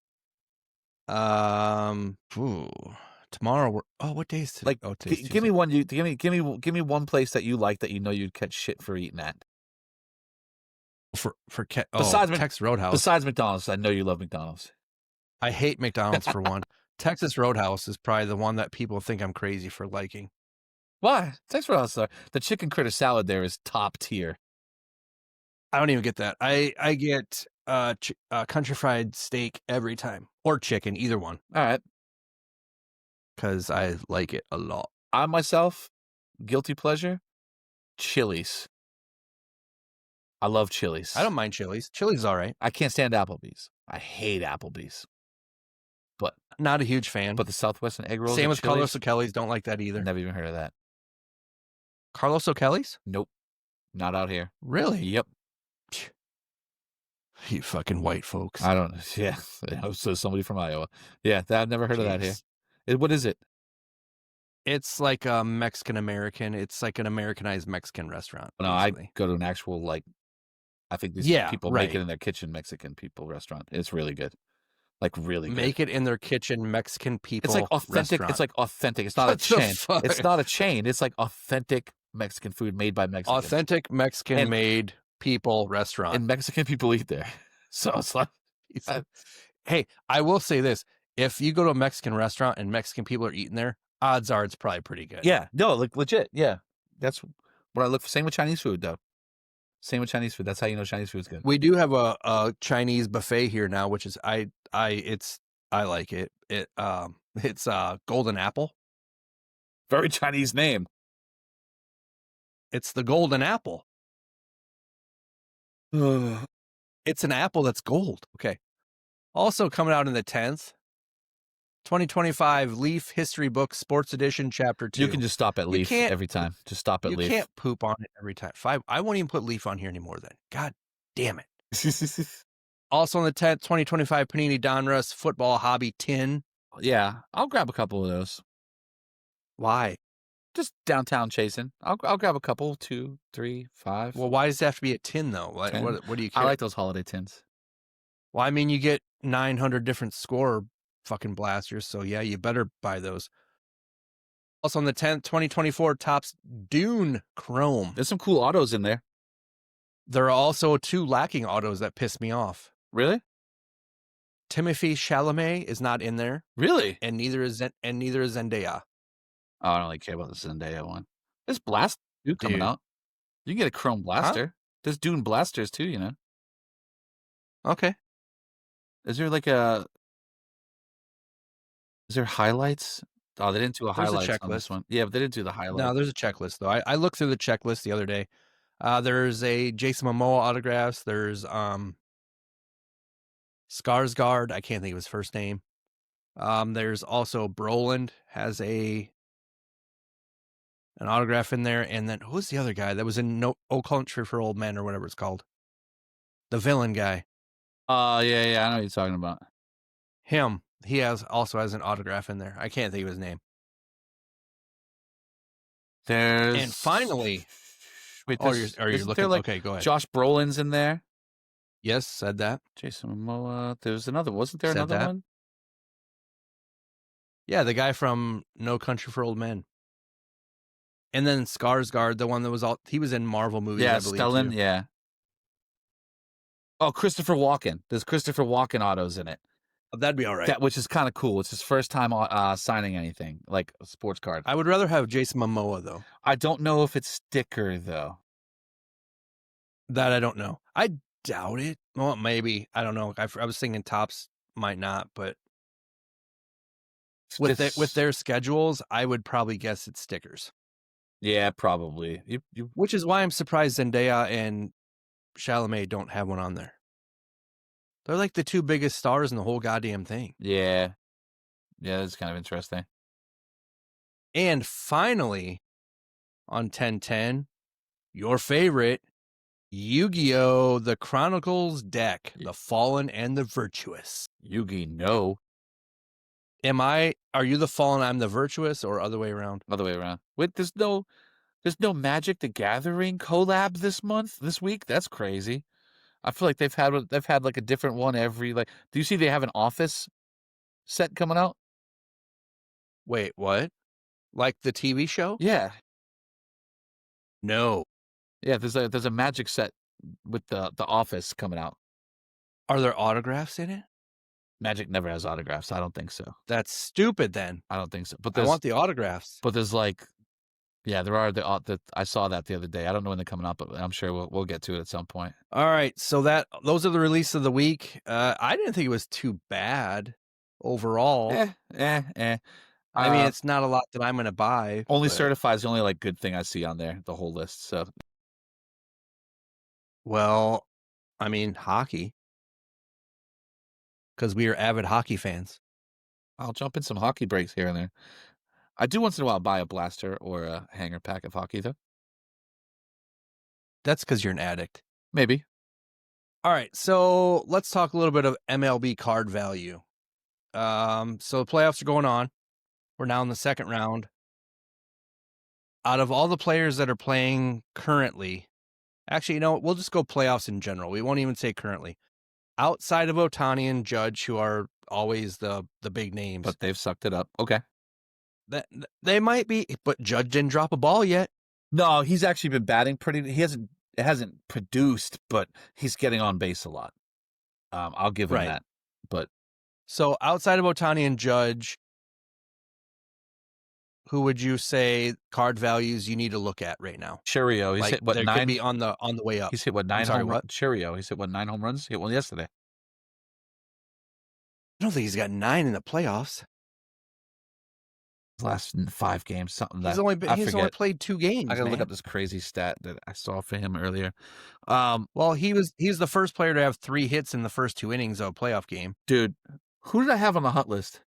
Tomorrow what day is today? Like, oh, give me one. Give me one place that you like that you know you'd catch shit for eating at. Besides Texas Roadhouse. Besides McDonald's, I know you love McDonald's. I hate McDonald's for one. Texas Roadhouse is probably the one that people think I'm crazy for liking. Why? Texas Roadhouse, the chicken critter salad there is top tier. I don't even get that. I get country fried steak every time, or chicken, either one. All right. Because I like it a lot. I myself, guilty pleasure, Chili's. I love Chili's. I don't mind Chili's. Chili's is all right. I can't stand Applebee's. I hate Applebee's. But not a huge fan. But the Southwestern egg rolls. Same with Carlos O'Kelly's. Don't like that either. Never even heard of that. Carlos O'Kelly's? Nope, not out here. Really? Yep. You fucking white folks. I don't. Yeah. So somebody from Iowa. Yeah, I've never heard of that here. Jeez. What is it? It's like a Mexican American. It's like an Americanized Mexican restaurant. No, I basically. go to an actual like. I think these Yeah, people make it right. in their kitchen. Mexican people restaurant. It's really good. Like really good. Make it in their kitchen, Mexican people. It's like authentic. Restaurant. It's like authentic. It's not What a the chain. fuck? It's not a chain. It's like authentic Mexican food made by Mexicans. Authentic Mexican And- made people restaurant. And Mexican people eat there. So it's like, Hey, I will say this. If you go to a Mexican restaurant and Mexican people are eating there, odds are it's probably pretty good. yeah, no, like legit. Yeah. That's what I look for. Same with Chinese food, though. Same with Chinese food. That's how you know Chinese food's good. We do have a Chinese buffet here now, which is I like it. It's Golden Apple. Very Chinese name. It's the Golden Apple. It's an apple that's gold. Okay. Also coming out in the 10th, 2025 Leaf History Book Sports Edition Chapter 2. You can just stop at Leaf can't- every time. Just stop at You Leaf. can't poop on it every time. I won't even put Leaf on here anymore then. God damn it. Also on the 10th, 2025 Panini Donruss Football Hobby Tin. Yeah, I'll grab a couple of those. Why? Just downtown chasing. I'll grab a couple, 2, 3, 5. Well, why does it have to be a tin though? Like, 10. what do you care? I like those holiday tins. Well, I mean, you get 900 different score fucking blasters, so yeah, you better buy those. Also on the 10th, 2024 Topps Dune Chrome. There's some cool autos in there. There are also 2 lacking autos that piss me off. Really? Timothy Chalamet is not in there, Really? and neither is Zendaya. Oh, I don't really care about the Zendaya one. There's Blast Dude coming Dude. out. You can get a Chrome Blaster. There's Dune Blasters too, you know. Okay. Is there like a? Is there highlights? Oh, they didn't do a There's a highlights on this checklist. one. Yeah, but they didn't do the highlights. No, there's a checklist though. I looked through the checklist the other day. There's a Jason Momoa autographs. There's Skarsgård. I can't think of his first name. There's also Brolin has an autograph in there, and then who's the other guy that was in No Country for Old Men or whatever it's called? The villain guy. Yeah, I know what you're talking about. Him. He also has an autograph in there. I can't think of his name. There's And finally, wait, are there's, you isn't looking? there, like, Okay, go ahead. Josh Brolin's in there. Yes, said that. Jason Momoa. There's another. Wasn't there Said another that. one? Yeah, the guy from No Country for Old Men. And then Skarsgård, the one that was he was in Marvel movies, Yeah, I believe. Stellan. Too. Yeah. Oh, Christopher Walken. There's Christopher Walken autos in it. Oh, that'd be all right. That which is kind of cool. It's his first time signing anything like a sports card. I would rather have Jason Momoa though. I don't know if it's sticker though. That I don't know. I doubt it. Well, maybe. I don't know. I was thinking Topps might not, but with their schedules, I would probably guess it's stickers. Yeah, probably. You Which is why I'm surprised Zendaya and Chalamet don't have one on there. They're like the 2 biggest stars in the whole goddamn thing. Yeah, that's kind of interesting. And finally, on 10/10, your favorite, Yu-Gi-Oh! The Chronicles deck, the Fallen and the Virtuous. Yugi, no. Are you the Fallen, I'm the Virtuous, or other way around? Other way around. Wait, there's no Magic the Gathering collab this week? That's crazy. I feel like they've had like a different one every like. Do you see they have an Office set coming out? Wait, what? Like the TV show? Yeah. No. Yeah, there's a Magic set with the Office coming out. Are there autographs in it? Magic never has autographs. I don't think so. That's stupid then. I don't think so. But I want the autographs. But there's like, yeah, there are I saw that the other day. I don't know when they're coming out, but I'm sure we'll get to it at some point. All right, so those are the release of the week. I didn't think it was too bad overall. I mean, it's not a lot that I'm going to buy. Only but- certified is the only like good thing I see on there, the whole list. So, Well, I mean, hockey. Because we are avid hockey fans. I'll jump in some hockey breaks here and there. I do once in a while buy a blaster or a hanger pack of hockey though. That's because you're an addict. Maybe. All right, so let's talk a little bit of MLB card value. So the playoffs are going on. We're now in the second round. Out of all the players that are playing currently, actually, we'll just go playoffs in general. We won't even say currently. Outside of Ohtani and Judge, who are always the big names, But they've sucked it up. Okay. that they might be, but Judge didn't drop a ball yet. No, he's actually been batting pretty. It hasn't produced, but he's getting on base a lot. I'll give him that. But so outside of Ohtani and Judge, who would you say card values you need to look at right now? Chourio, he's hit what, they 9? could be on the way up. He's hit what, 9 home runs? Chourio, he's hit what, 9 home runs? He hit one yesterday. I don't think he's got 9 in the playoffs. Last 5 games, something that He's only played 2 games. I gotta look up this crazy stat that I saw for him earlier. Well, he's the first player to have 3 hits in the first 2 innings of a playoff game. Dude, who did I have on the hot list?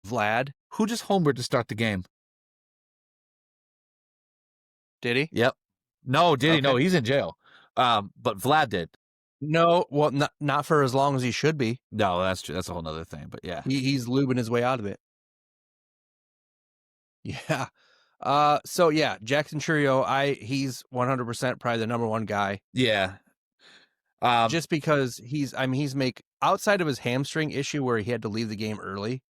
Vlad. Who just homered to start the game? Did he? Yep. No, did he? Okay. No, he's in jail. But Vlad did. No, well, not for as long as he should be. No, that's true. That's a whole nother thing. But yeah, He's lubing his way out of it. Yeah. So yeah, Jackson Chourio, he's 100% probably the number 1 guy. yeah. Just because he's outside of his hamstring issue where he had to leave the game early.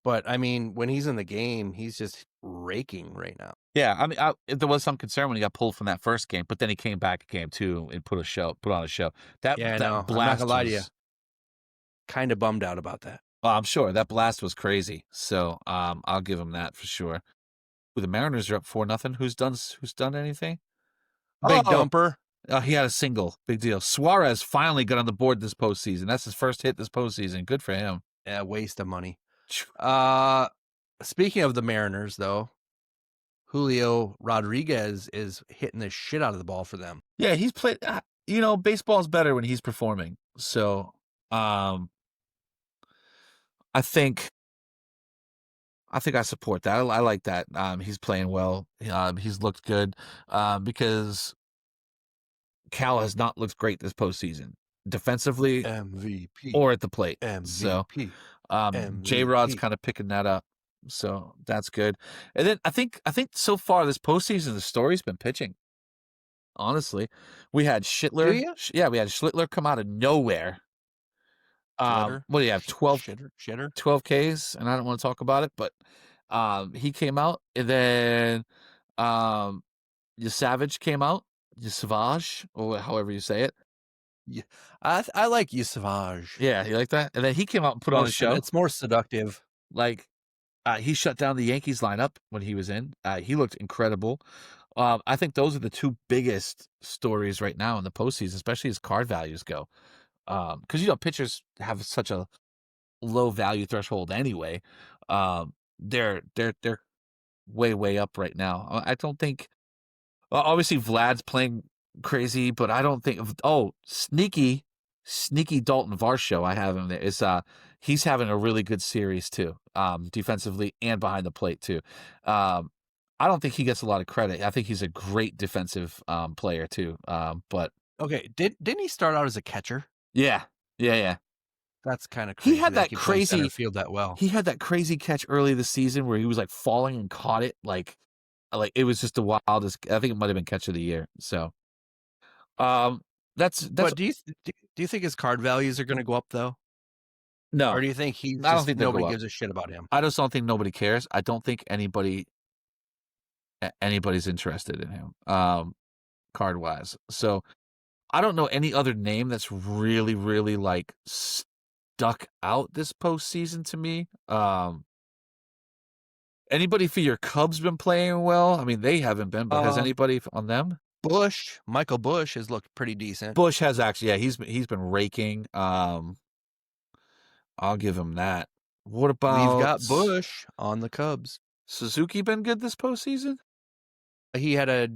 But I mean, when he's in the game, he's just raking right now. Yeah, I mean, there was some concern when he got pulled from that first game, but then he came back in game 2 and put on a show. That I'm not blast gonna lie to you. Kind of bummed out about that. Oh, I'm sure that blast was crazy. So, I'll give him that for sure. Ooh, the Mariners are up 4-0. Who's done anything? Big dumper. He had a single. Big deal. Suarez finally got on the board this postseason. That's his first hit this postseason. Good for him. Yeah, waste of money. Speaking of the Mariners, though, Julio Rodriguez is hitting the shit out of the ball for them. Yeah, he's played. Baseball's better when he's performing. So, I think I support that. I like that. He's playing well. He's looked good. Because Cal has not looked great this postseason, defensively MVP or at the plate. MVP. So, MVP. J-Rod's kind of picking that up. So that's good. And then I think so far this postseason, the story's been pitching. Honestly, we had Schlittler. Do you? Yeah, we had Schlittler come out of nowhere. What do you have? 12 Shitter. 12 Ks, and I don't want to talk about it, but he came out, and then Savage came out, Savage, or however you say it. Yeah, I like you, Savage. Yeah, you like that? And then he came out and put on a show. It's more seductive. Like, he shut down the Yankees lineup when he was in. He looked incredible. I think those are the 2 biggest stories right now in the postseason, especially as card values go. Because pitchers have such a low value threshold anyway. They're way up right now. I don't think. Obviously, Vlad's playing crazy, but I don't think. Sneaky Dalton Varsho. I have him there. He's having a really good series too, defensively and behind the plate too. I don't think he gets a lot of credit. I think he's a great defensive player too. But okay, didn't he start out as a catcher? Yeah. That's kind of crazy. He had that crazy center field that well. He had that crazy catch early this season where he was like falling and caught it. Like it was just the wildest. I think it might have been catch of the year. So, that's. But do you think his card values are going to go up though? No. Or do you think I don't think nobody gives a shit about him? I just don't think nobody cares. I don't think anybody's interested in him, card wise. So I don't know any other name that's really, really like stuck out this postseason to me. Anybody for your Cubs been playing well? I mean, they haven't been, but has anybody on them? Michael Bush has looked pretty decent. Bush has actually, yeah, he's been raking. I'll give him that. What about We've got Bush on the Cubs. Suzuki been good this postseason? He had a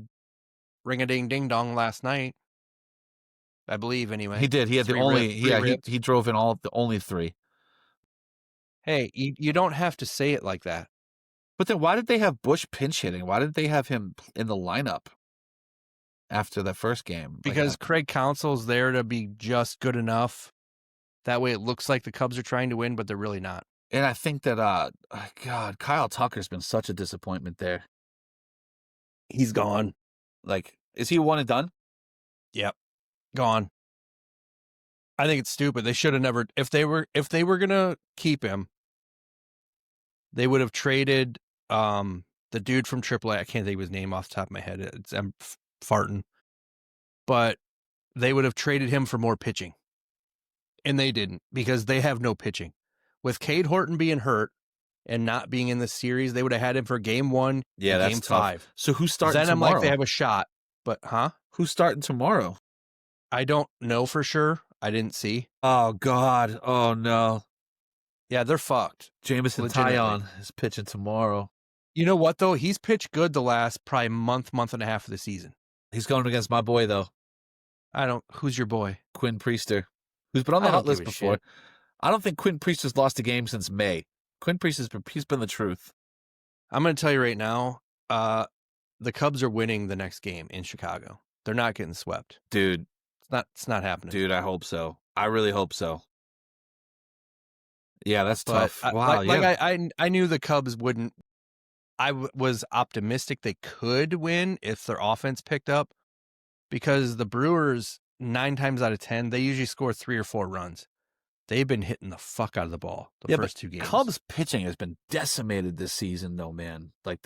ring-a-ding-ding-dong last night, I believe. Anyway, He did. He had he drove in the only 3. Hey, you don't have to say it like that. But then why did they have Bush pinch hitting? Why did they have him in the lineup? after the first game. Because Craig Counsell's there to be just good enough. That way it looks like the Cubs are trying to win, but they're really not. And I think that, God, Kyle Tucker's been such a disappointment there. He's gone. Like, is he one and done? Yep. Gone. I think it's stupid. They should have never, if they were going to keep him, they would have traded the dude from AAA. I can't think of his name off the top of my head. I'm farting. But they would have traded him for more pitching. And they didn't, because they have no pitching. With Cade Horton being hurt and not being in the series, they would have had him for game 1 Yeah, and that's game tough. 5. So who's starting Then tomorrow? I'm like, they have a shot. But, Who's starting tomorrow? I don't know for sure. I didn't see. Oh, God. Oh, no. Yeah, they're fucked. Jamison Legitimately. Taillon is pitching tomorrow. You know what, though? He's pitched good the last probably month and a half of the season. He's going against my boy, though, Who's your boy? Quinn Priester, who's been on the I hot don't list give a before. shit. I don't think Quinn Priester's lost a game since May. Quinn Priester's he's been the truth. I'm going to tell you right now, the Cubs are winning the next game in Chicago. They're not getting swept. Dude, It's not happening. dude, I hope so. I really hope so. Yeah, that's But tough. Wow, I knew the Cubs wouldn't. I was optimistic they could win if their offense picked up, because the Brewers 9 times out of 10 they usually score 3 or 4 runs. They've been hitting the fuck out of the ball the first 2 games. Cubs pitching has been decimated this season, though, man. Like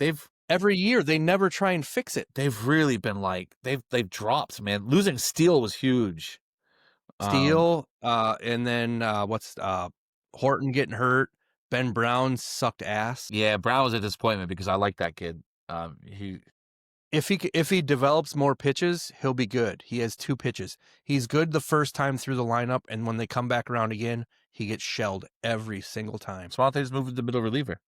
Every year they never try and fix it. they've really been like they've dropped, man. Losing Steele was huge. Steele, and then Horton getting hurt. Ben Brown sucked ass. Yeah, Brown was a disappointment because I like that kid. If he develops more pitches, he'll be good. He has 2 pitches. He's good the first time through the lineup, and when they come back around again, he gets shelled every single time. So why don't they just move to the middle reliever?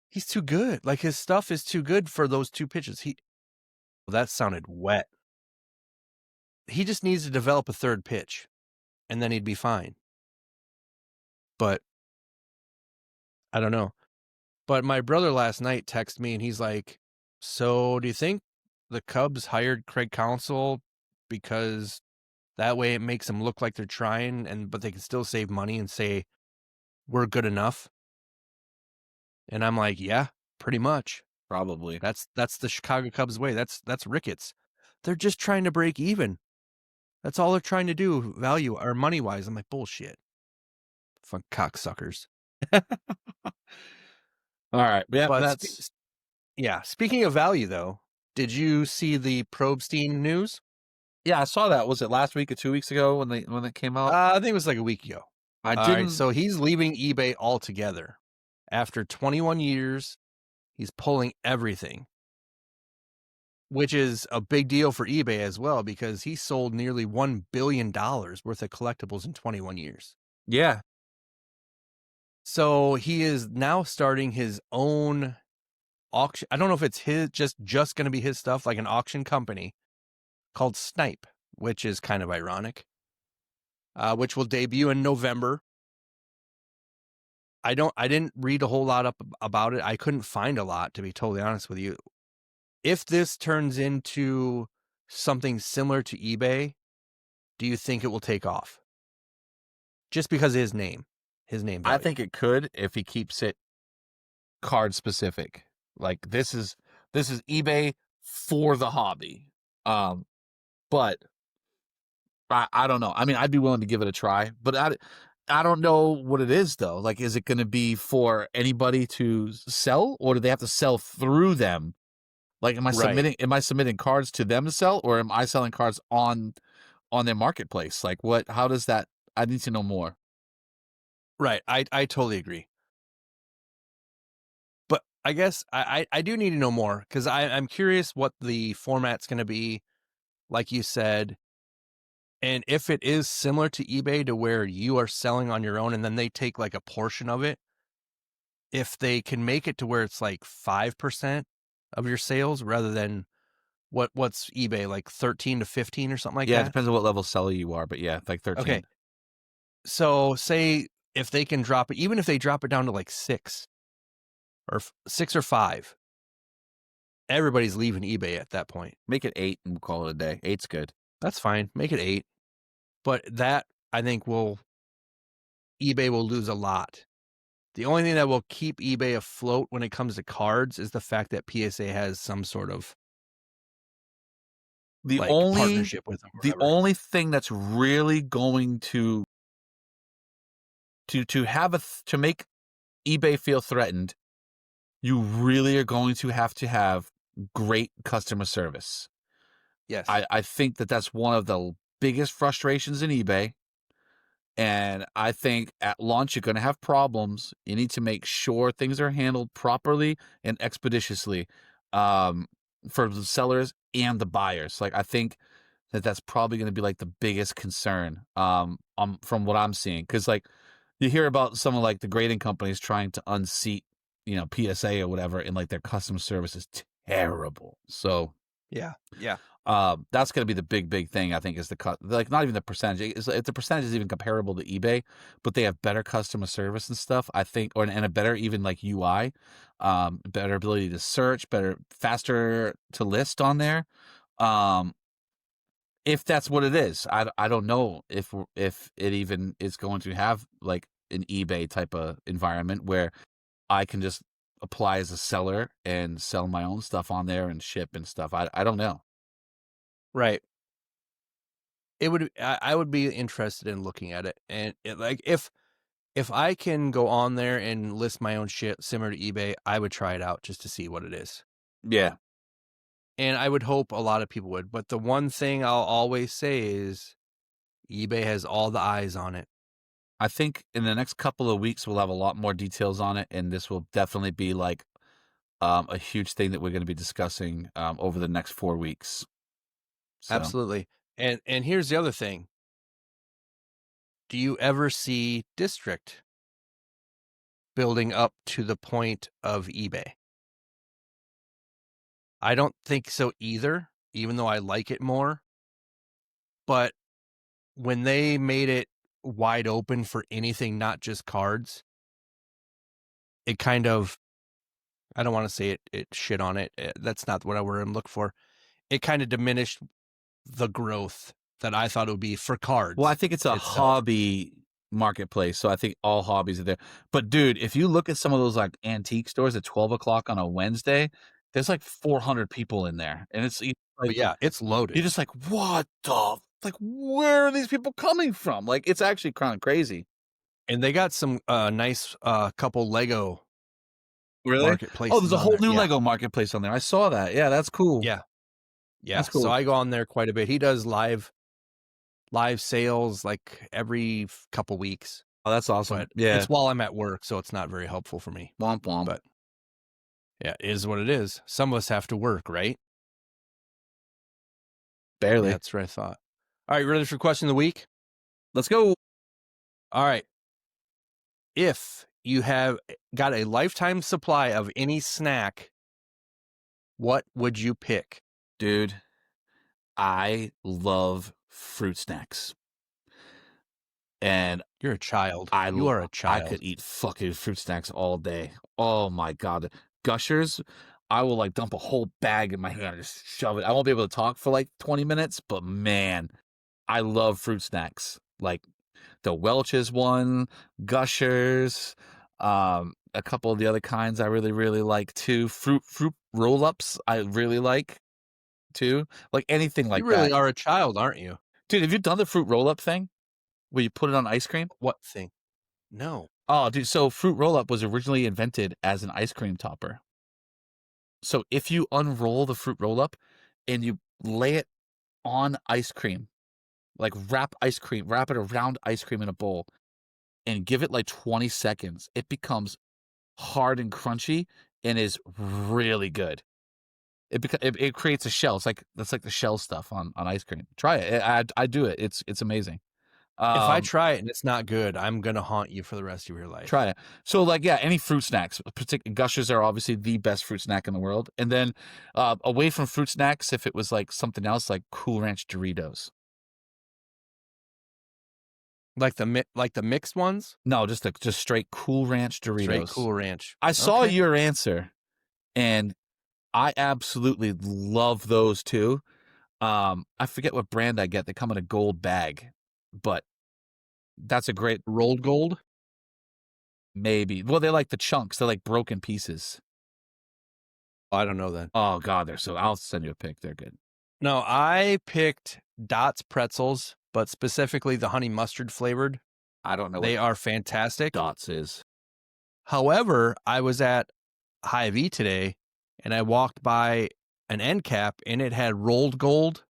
He's too good. Like, his stuff is too good for those 2 pitches. That sounded wet. He just needs to develop a 3rd pitch, and then he'd be fine. But I don't know. But my brother last night texted me, and he's like, so do you think the Cubs hired Craig Counsell because that way it makes them look like they're trying, but they can still save money and say, we're good enough? And I'm like, yeah, pretty much. Probably. That's the Chicago Cubs way. That's Ricketts. They're just trying to break even. That's all they're trying to do, value or money wise. I'm like, bullshit. Fun cocksuckers. All right. Yeah, But speaking of value, though, did you see the Probstein news? yeah, I saw that. Was it last week or 2 weeks ago when it came out? I think it was like a week ago. I All didn't. right, so he's leaving eBay altogether. After 21 years, he's pulling everything, which is a big deal for eBay as well, because he sold nearly $1 billion worth of collectibles in 21 years. Yeah. So he is now starting his own auction. I don't know if it's just going to be his stuff, like an auction company called Snipe, which is kind of ironic, which will debut in November. I didn't read a whole lot about it. I couldn't find a lot, to be totally honest with you. If this turns into something similar to eBay, do you think it will take off? Just because of his name value. I think it could if he keeps it card specific. Like this is eBay for the hobby. But I don't know. I mean, I'd be willing to give it a try, but I don't know what it is though. Like, is it going to be for anybody to sell, or do they have to sell through them? Like, am I submitting cards to them to sell, or am I selling cards on their marketplace? Like, how does that? I need to know more. Right. I totally agree. But I guess I do need to know more, because I'm curious what the format's going to be, like you said. And if it is similar to eBay, to where you are selling on your own and then they take like a portion of it, if they can make it to where it's like 5% of your sales rather than what's eBay, like 13 to 15 or something like Yeah, it that? depends on what level seller you are, but yeah, like 13. Okay. So say if they can drop it, even if they drop it down to like 6 or 5, everybody's leaving eBay at that point. Make it 8 and we'll call it a day. 8's good. That's fine. Make it 8. But that, I think, eBay will lose a lot. The only thing that will keep eBay afloat when it comes to cards is the fact that PSA has some sort of partnership with them. The only thing that's really going to make eBay feel threatened, you really are going to have great customer service. Yes. I think that's one of the biggest frustrations in eBay. And I think at launch, you're going to have problems. You need to make sure things are handled properly and expeditiously for the sellers and the buyers. Like, I think that's probably going to be like the biggest concern from what I'm seeing. Because like you hear about some of like the grading companies trying to unseat, PSA or whatever, and like their customer service is terrible. So yeah. that's going to be the big thing, I think, is the cut. Like, not even the percentage. If the percentage is even comparable to eBay, but they have better customer service and stuff, I think, and a better even like UI, better ability to search, faster to list on there. If that's what it is, I don't know if it even is going to have like an eBay type of environment where I can just apply as a seller and sell my own stuff on there and ship and stuff. I don't know. Right. I would be interested in looking at it, and like if I can go on there and list my own shit similar to eBay, I would try it out just to see what it is. Yeah. And I would hope a lot of people would. But the one thing I'll always say is eBay has all the eyes on it. I think in the next couple of weeks, we'll have a lot more details on it. And this will definitely be like a huge thing that we're going to be discussing over the next 4 weeks. So. Absolutely. And here's the other thing. Do you ever see District building up to the point of eBay? I don't think so either, even though I like it more. But when they made it wide open for anything, not just cards, it kind of, I don't want to say it shit on it. That's not what I'm looking for. It kind of diminished the growth that I thought it would be for cards. Well, I think it's a hobby marketplace, so I think all hobbies are there. But dude, if you look at some of those like antique stores at 12 o'clock on a Wednesday, there's like 400 people in there, and it's like, yeah, it's loaded. You're just like, what the? Like, where are these people coming from? Like, it's actually kind of crazy. And they got some nice couple Lego marketplaces. Oh, there's a whole new Lego marketplace on there. I saw that. Yeah, that's cool. Yeah. That's cool. So I go on there quite a bit. He does live sales like every couple weeks. Oh, that's awesome. But yeah, it's while I'm at work, so it's not very helpful for me. Womp womp. But yeah, it is what it is. Some of us have to work, right? Barely. That's what I thought. All right, ready for question of the week? Let's go. All right. If you have got a lifetime supply of any snack, what would you pick? Dude, I love fruit snacks. And you're a child. You are a child. I could eat fucking fruit snacks all day. Oh my God. Gushers, I will like dump a whole bag in my hand and just shove it. I won't be able to talk for like 20 minutes, but man, I love fruit snacks. Like the Welch's one, Gushers, a couple of the other kinds I really, really like too. Fruit roll-ups I really like too. Like anything like that. You really are a child, aren't you? Dude, have you done the fruit roll-up thing? Where you put it on ice cream? What thing? No. Oh, dude, so fruit roll-up was originally invented as an ice cream topper. So if you unroll the fruit roll-up and you lay it on ice cream, like wrap it around ice cream in a bowl and give it like 20 seconds, it becomes hard and crunchy and is really good. It creates a shell. That's like the shell stuff on ice cream. Try it. I do it. It's amazing. If I try it and it's not good, I'm gonna haunt you for the rest of your life. Try it. So like, yeah, any fruit snacks. Gushers are obviously the best fruit snack in the world. And then away from fruit snacks, if it was like something else, like Cool Ranch Doritos. Like the mixed ones? No, just straight Cool Ranch Doritos. Straight Cool Ranch. I saw your answer, and I absolutely love those too. I forget what brand I get. They come in a gold bag, but that's a great Rolled gold? maybe. Well, they're like the chunks. They're like broken pieces. I don't know then. Oh God, they're so. I'll send you a pic. They're good. No, I picked Dots pretzels, but specifically the honey mustard flavored. I don't know They what are fantastic. Dots is. However, I was at Hy-Vee today and I walked by an end cap and it had rolled gold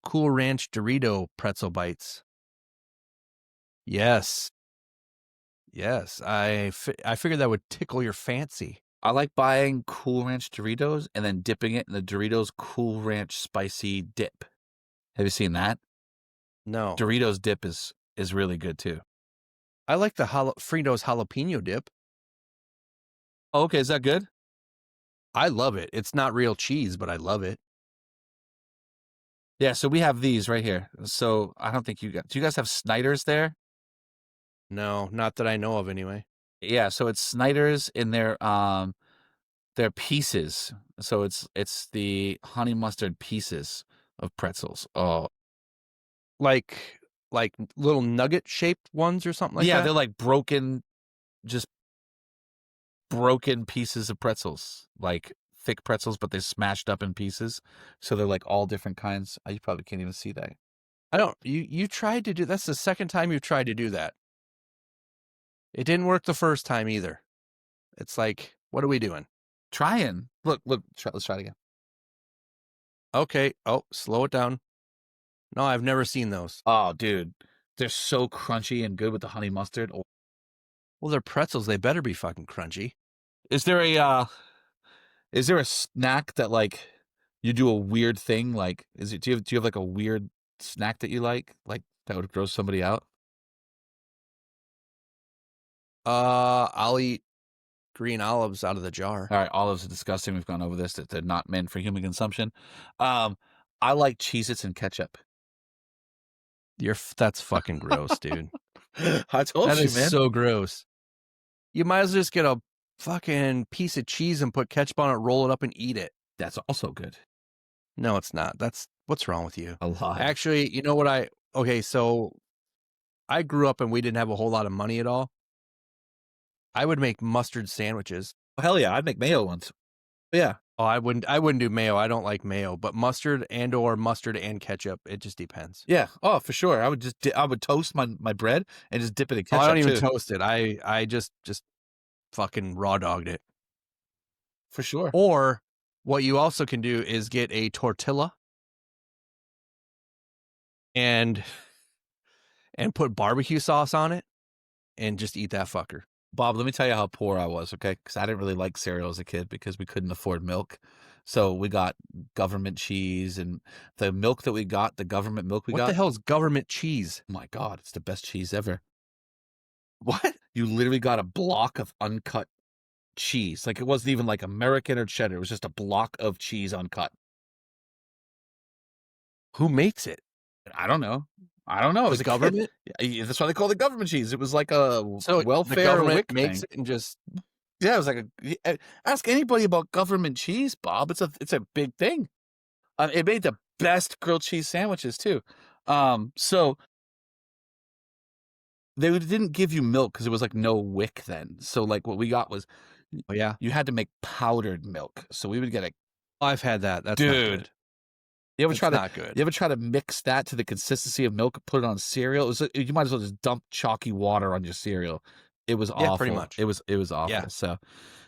Cool Ranch Dorito pretzel bites. Yes. Yes. I figured that would tickle your fancy. I like buying Cool Ranch Doritos and then dipping it in the Doritos Cool Ranch spicy dip. Have you seen that? No. Doritos dip is really good too. I like the Fritos jalapeno dip. Oh, okay, is that good? I love it. It's not real cheese, but I love it. Yeah, so we have these right here. So I don't think do you guys have Snyder's there? No, not that I know of anyway. Yeah, so it's Snyder's in their pieces. So it's the honey mustard pieces of pretzels. Oh, Like little nugget shaped ones or something like yeah, that? they're like broken pieces of pretzels, like thick pretzels, but they're smashed up in pieces. So they're like all different kinds. You probably can't even see that. I don't. You tried to do. That's the second time you've tried to do that. It didn't work the first time either. It's like, what are we doing? Trying. Look. Let's try it again. Okay. Oh, slow it down. No, I've never seen those. Oh, dude, they're so crunchy and good with the honey mustard. Oh. Well, they're pretzels. They better be fucking crunchy. Is there a snack that like you do a weird thing? Like, do you have like a weird snack that you like that would gross somebody out? I'll eat green olives out of the jar. All right, olives are disgusting. We've gone over this. That they're not meant for human consumption. I like Cheez-Its and ketchup. That's fucking gross, dude. I told That you, is man. so gross. You might as well just get a fucking piece of cheese and put ketchup on it, roll it up, and eat it. That's also good. No, it's not. What's wrong with you? A lot. Actually, you know what okay, so I grew up and we didn't have a whole lot of money at all. I would make mustard sandwiches. Hell yeah, I'd make mayo ones. Yeah. Oh, I wouldn't do mayo. I don't like mayo, but mustard and ketchup, it just depends. Yeah. Oh, for sure. I would toast my bread and just dip it in ketchup. I don't even too. toast it. I just fucking raw dogged it. For sure. Or what you also can do is get a tortilla and put barbecue sauce on it and just eat that fucker. Bob, let me tell you how poor I was, okay? Because I didn't really like cereal as a kid because we couldn't afford milk. So we got government cheese, and the milk that we got, the government milk we got. What the hell is government cheese? Oh my God, it's the best cheese ever. What? You literally got a block of uncut cheese. Like it wasn't even like American or cheddar. It was just a block of cheese uncut. Who makes it? I don't know. It was The a government? kid. That's why they call it government cheese. It was like a So welfare the government WIC makes thing. it and just Yeah, it was like ask anybody about government cheese, Bob. It's a big thing. It made the best grilled cheese sandwiches too. So they didn't give you milk because it was like no WIC then. So like what we got was, oh yeah, you had to make powdered milk. So we would get I've had that. That's Dude. not good. you ever It's try to not good. you ever try to mix that to the consistency of milk and put it on cereal? You might as well just dump chalky water on your cereal. It was awful. pretty much. It was awful. Yeah. So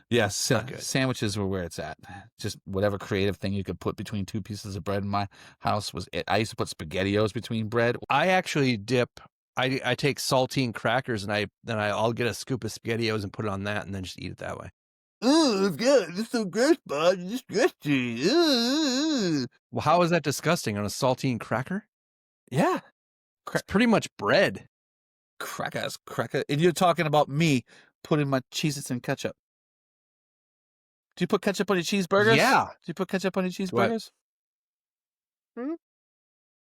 yes, not good. sandwiches were where it's at. Just whatever creative thing you could put between two pieces of bread in my house was it. I used to put SpaghettiOs between bread. I actually dip. I take saltine crackers and I'll get a scoop of SpaghettiOs and put it on that and then just eat it that way. Oh God, it's so gross, Bob. It's disgusting. Well, how is that disgusting on a saltine cracker? Yeah, It's pretty much bread. cracker. And you're talking about me putting my Cheez-Its in ketchup. Do you put ketchup on your cheeseburgers? Yeah. Do you put ketchup on your Do I- cheeseburgers?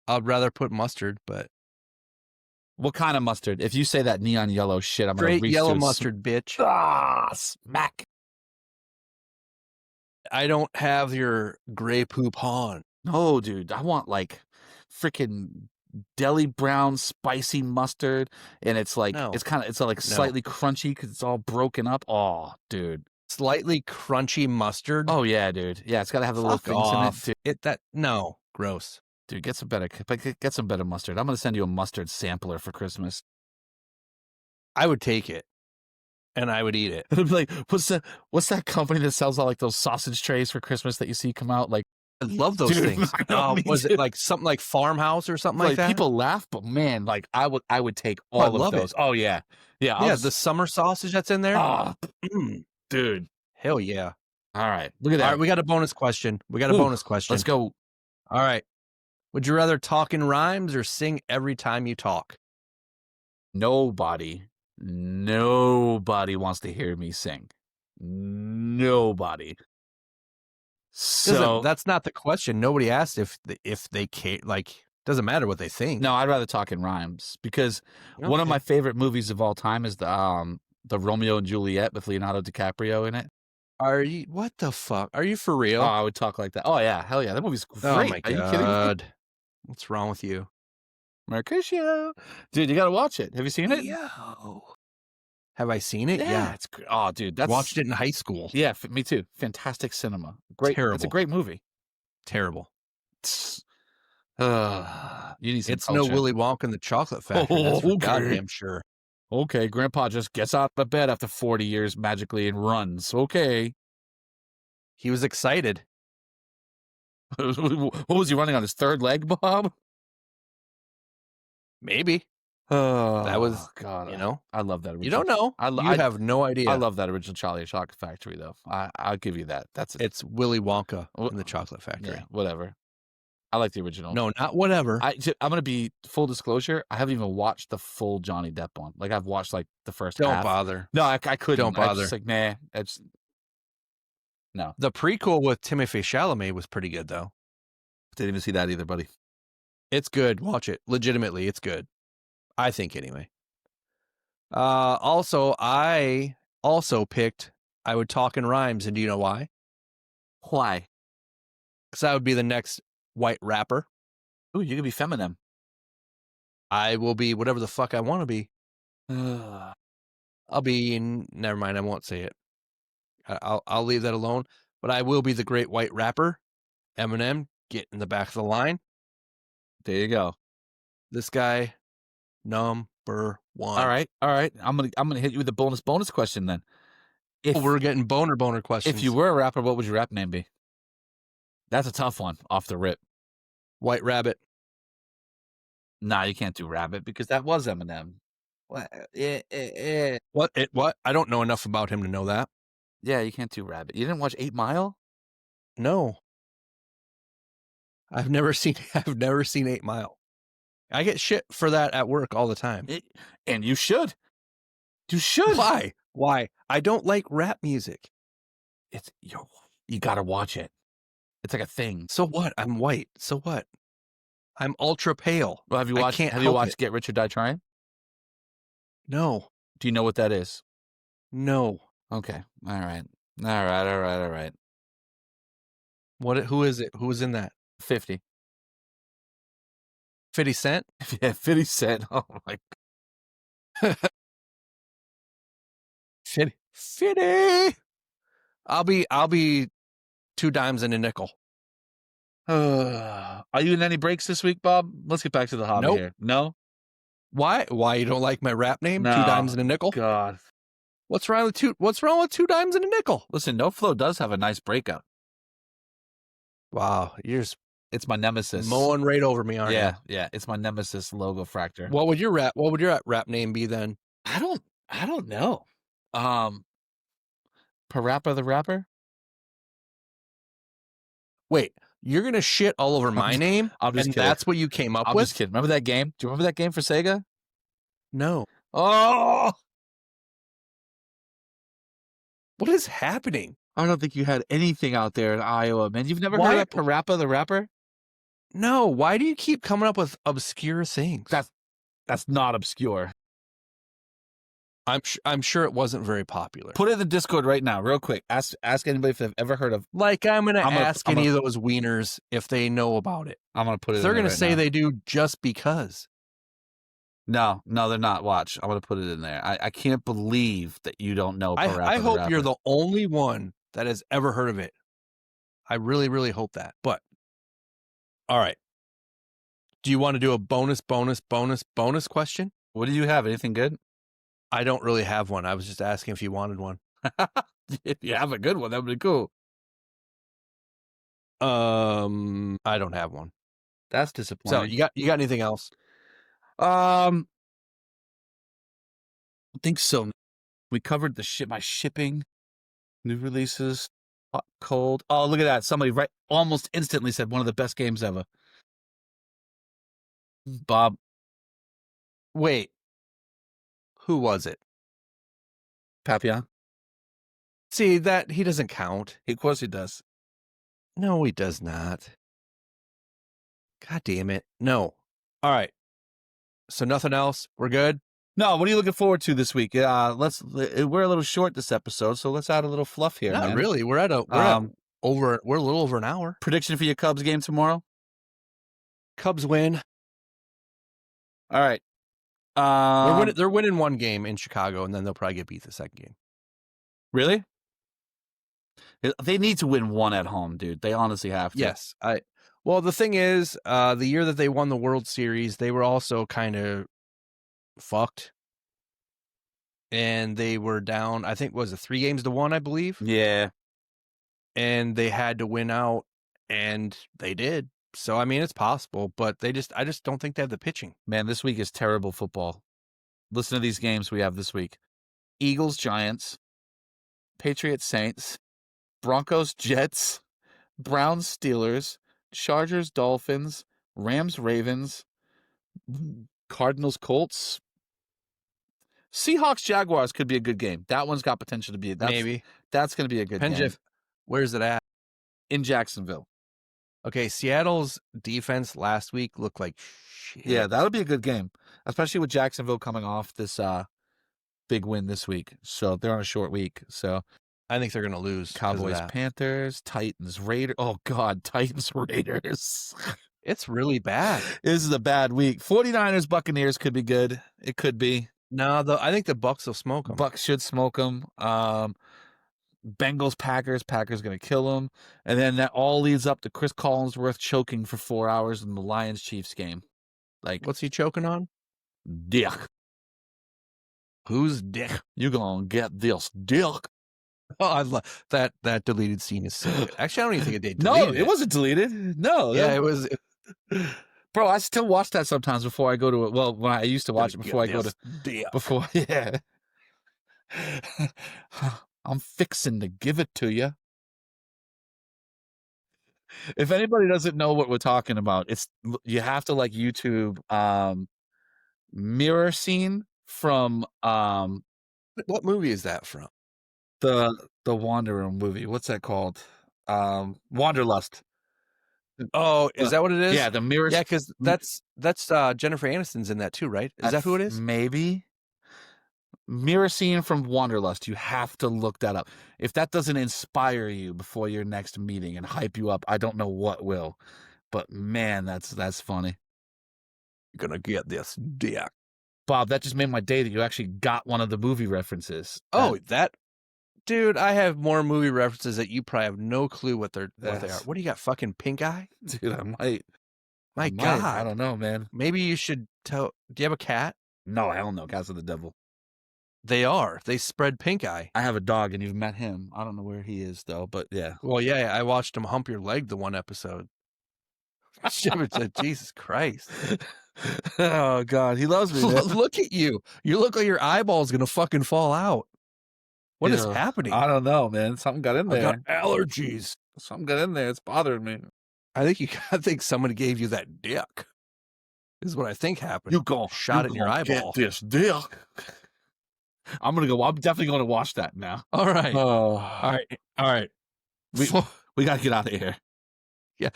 I'd rather put mustard, but What kind of mustard? If you say that neon yellow shit, I'm gonna straight reach yellow through mustard, bitch. smack. I don't have your Grey Poupon. No, dude, I want like freaking deli brown spicy mustard, and it's like No. it's like slightly crunchy because it's all broken up. Oh, dude. Slightly crunchy mustard. Oh yeah, dude. Yeah, it's got to have the little Fuck things off. in it. No, gross. Dude, get some better mustard. I'm gonna send you a mustard sampler for Christmas. I would take it, and I would eat it. It'd be like, what's that company that sells all like those sausage trays for Christmas that you see come out? Like, I love those dude, things. I know, me Was too. it like something like Farmhouse or something like that? People laugh, but man, like I would take Oh, I all of love those. it. Oh yeah, yeah. Yeah, the summer sausage that's in there. Ah, Mm, dude. hell yeah. All right, look at All that. right, we got a bonus question. Ooh, let's go. All right. Would you rather talk in rhymes or sing every time you talk? Nobody wants to hear me sing. Nobody. So That's not the question. Nobody asked if they care. Like, doesn't matter what they think. no, I'd rather talk in rhymes because one of Okay. my favorite movies of all time is the Romeo and Juliet with Leonardo DiCaprio in it. Are you? What the fuck? Are you for real? Oh, I would talk like that. Oh yeah, hell yeah, that movie's great. Oh my Are you kidding me? god. What's wrong with you? Mercutio. Dude, you gotta watch it. Have you seen it? Yo. Have I seen it? Yeah. It's great. Oh, dude, that's Watched it in high school. Yeah, me too. Fantastic cinema. Great. It's a Terrible. great movie. Terrible. You need some It's no culture. Willy Wonka and the Chocolate Factory. That's for Okay. goddamn sure. Okay, Grandpa just gets out of bed after 40 years magically and runs. Okay. He was excited. What was he running on his third leg, Bob? Maybe. Oh, That was, God. you know. I love that. Original. You don't know. You have no idea. I love that original Charlie Chocolate Factory, though. I'll give you that. That's it. It's Willy Wonka Oh, and the Chocolate Factory. Yeah, whatever. I like the original. No, not whatever. I'm gonna be full disclosure. I haven't even watched the full Johnny Depp one. Like I've watched like the first Don't half. bother. No, I couldn't. Don't I bother. just like nah. It's no. The prequel with Timothée Chalamet was pretty good, though. Didn't even see that either, buddy. It's good. Watch it. Legitimately, it's good. I think, anyway. Also, I also picked I would talk in rhymes, and do you know why? Why? Because I would be the next white rapper. Ooh, you can be feminine. I will be whatever the fuck I want to be. Ugh. I'll be. Never mind. I won't say it. I'll leave that alone. But I will be the great white rapper. Eminem, get in the back of the line. There you go. This guy, number one. All right. I'm gonna hit you with a bonus question then. If We're getting boner questions. if you were a rapper, what would your rap name be? That's a tough one off the rip. White Rabbit. Nah, you can't do Rabbit because that was Eminem. What? What? I don't know enough about him to know that. Yeah, you can't do Rabbit. You didn't watch 8 Mile? No. I've never seen 8 Mile. I get shit for that at work all the time. And you should. You should. Why? I don't like rap music. You gotta watch it. It's like a thing. So what? I'm white. So what? I'm ultra pale. Well, have you watched Get Rich or Die Trying? No. Do you know what that is? No. Okay. All right. What? Who is it? Who was in that? 50. 50 Cent? Yeah, 50 Cent. Oh my. 50. I'll be 2 dimes and a nickel. Are you in any breaks this week, Bob? Let's get back to the hobby Nope. here. No? Why? Why you don't like my rap name? No. 2 dimes and a nickel? God. What's wrong with 2 dimes and a nickel? Listen, No Flow does have a nice breakup. Wow, you're It's my nemesis. mowing right over me, aren't you? Yeah. It's my nemesis logo fractor. What would your rap name be then? I don't know. Parappa the Rapper? Wait, you're gonna shit all over my name, I'm just and kidding. that's what you came up I'm with? just kidding. Remember that game? Do you remember that game for Sega? No. Oh, What is happening? I don't think you had anything out there in Iowa, man. You've never Why- heard of Parappa the Rapper? No. Why do you keep coming up with obscure things? That's not obscure. I'm sure it wasn't very popular. Put it in the Discord right now, real quick. Ask anybody if they've ever heard of. Like I'm gonna ask I'm any gonna- of those wieners if they know about it. I'm gonna put it. They're in there gonna right say now. they do just because. No, they're not. Watch, I'm gonna put it in there. I can't believe that you don't know. I hope you're the only one that has ever heard of it. I really, really hope that. But all right. Do you want to do a bonus question? What do you have? Anything good? I don't really have one. I was just asking if you wanted one. If you have a good one, that would be cool. I don't have one. That's So disappointing. you got anything else? I think so. We covered my shipping, new releases, hot, cold. Oh, look at that! Somebody almost instantly said one of the best games ever. Bob, Wait. Who was it? Papillon. See, that he doesn't count. Of course he does. No, he does not. God damn it. No. All right. So nothing else. We're good. No, what are you looking forward to this week? We're a little short this episode, so let's add a little fluff here. Not man. really. We're a little over an hour. Prediction for your Cubs game tomorrow? Cubs win. All right. They're winning one game in Chicago, and then they'll probably get beat the second game. Really? They need to win one at home, dude. They honestly have to. Yes. Well, the thing is, the year that they won the World Series, they were also kind of fucked. And they were down, I think, was it 3-1, I believe? Yeah. And they had to win out, and they did. So, I mean, it's possible, but I just don't think they have the pitching. Man, this week is terrible football. Listen to these games we have this week. Eagles, Giants, Patriots, Saints, Broncos, Jets, Browns, Steelers, Chargers, Dolphins, Rams, Ravens, Cardinals, Colts. Seahawks, Jaguars could be a good game. That one's got potential to be. Maybe. That's going to be a good game. Where's it at? In Jacksonville. Okay, Seattle's defense last week looked like shit. Yeah, that'll be a good game, especially with Jacksonville coming off this big win this week. So they're on a short week. So I think they're going to lose. Cowboys, Panthers, Titans, Raiders. Oh, God, Titans, Raiders. It's really bad. This is a bad week. 49ers, Buccaneers could be good. It could be. No, I think the Bucs will smoke them. Bucs should smoke them. Bengals, Packers. Packers going to kill them. And then that all leads up to Chris Collinsworth choking for 4 hours in the Lions-Chiefs game. Like, What's he choking on? dick. Who's dick? You gonna get this dick. Oh, I love that deleted scene is so good. Actually, I don't even think they No, deleted it wasn't deleted. No. Yeah, it was. Bro, I still watch that sometimes before I go to it. Well, when I used to watch it before I go to dick. before, yeah. I'm fixing to give it to you. If anybody doesn't know what we're talking about, you have to like YouTube mirror scene from What movie is that from? the Wanderer movie. What's that called? Wanderlust. Oh, is that what it is? Yeah, the mirror. Yeah, because that's Jennifer Aniston's in that too, right? Is that who it is? Maybe. Mirror scene from Wanderlust. You have to look that up. If that doesn't inspire you before your next meeting and hype you up, I don't know what will. But man, that's funny. You're gonna get this dick. Bob, that just made my day that you actually got one of the movie references. Oh, dude, I have more movie references that you probably have no clue what they are. What do you got? Fucking pink eye? Dude, I might. My God, I don't know, man. Maybe you should tell. Do you have a cat? No, hell no. Cats are the devil. They spread pink eye. I have a dog, and you've met him. I don't know where he is though, but yeah. Well, yeah, I watched him hump your leg the one episode. Jesus Christ. Oh God, he loves me. Man. Look at you. You look like your eyeball's gonna fucking fall out. What is Yeah, happening? I don't know, man. Something got in I there. got allergies. Something got in there. It's bothering me. I think somebody gave you that dick. Is what I think happened. You go shot it in your eyeball. Get this dick. I'm definitely gonna watch that now. All right. Oh, All right. we gotta get out of here. Yeah.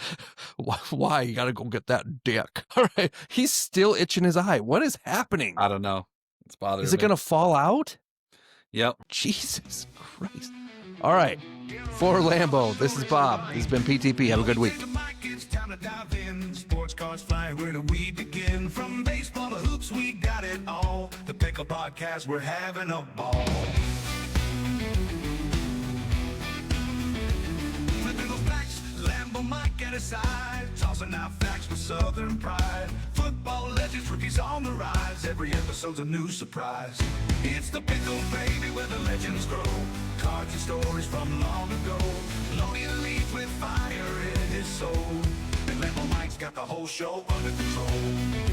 Why? You gotta go get that dick. All right. He's still itching his eye. What is happening? I don't know. It's bothering Is it me. going to fall out? Yep. Jesus Christ. All right. For Lambo, this is Bob. This has been PTP. Have a good week. It's time to dive in. Sports cars fly, where do we begin? From baseball to hoops, we got it all. The Pickle Podcast, we're having a ball. Flipping those facts, Lambo might get aside. Tossing out facts with southern pride. Football legends, rookies on the rise. Every episode's a new surprise. It's the Pickle, baby, where the legends grow. Cards and stories from long ago. Loading leads with fire in his soul. And Lambo Mike's got the whole show under control.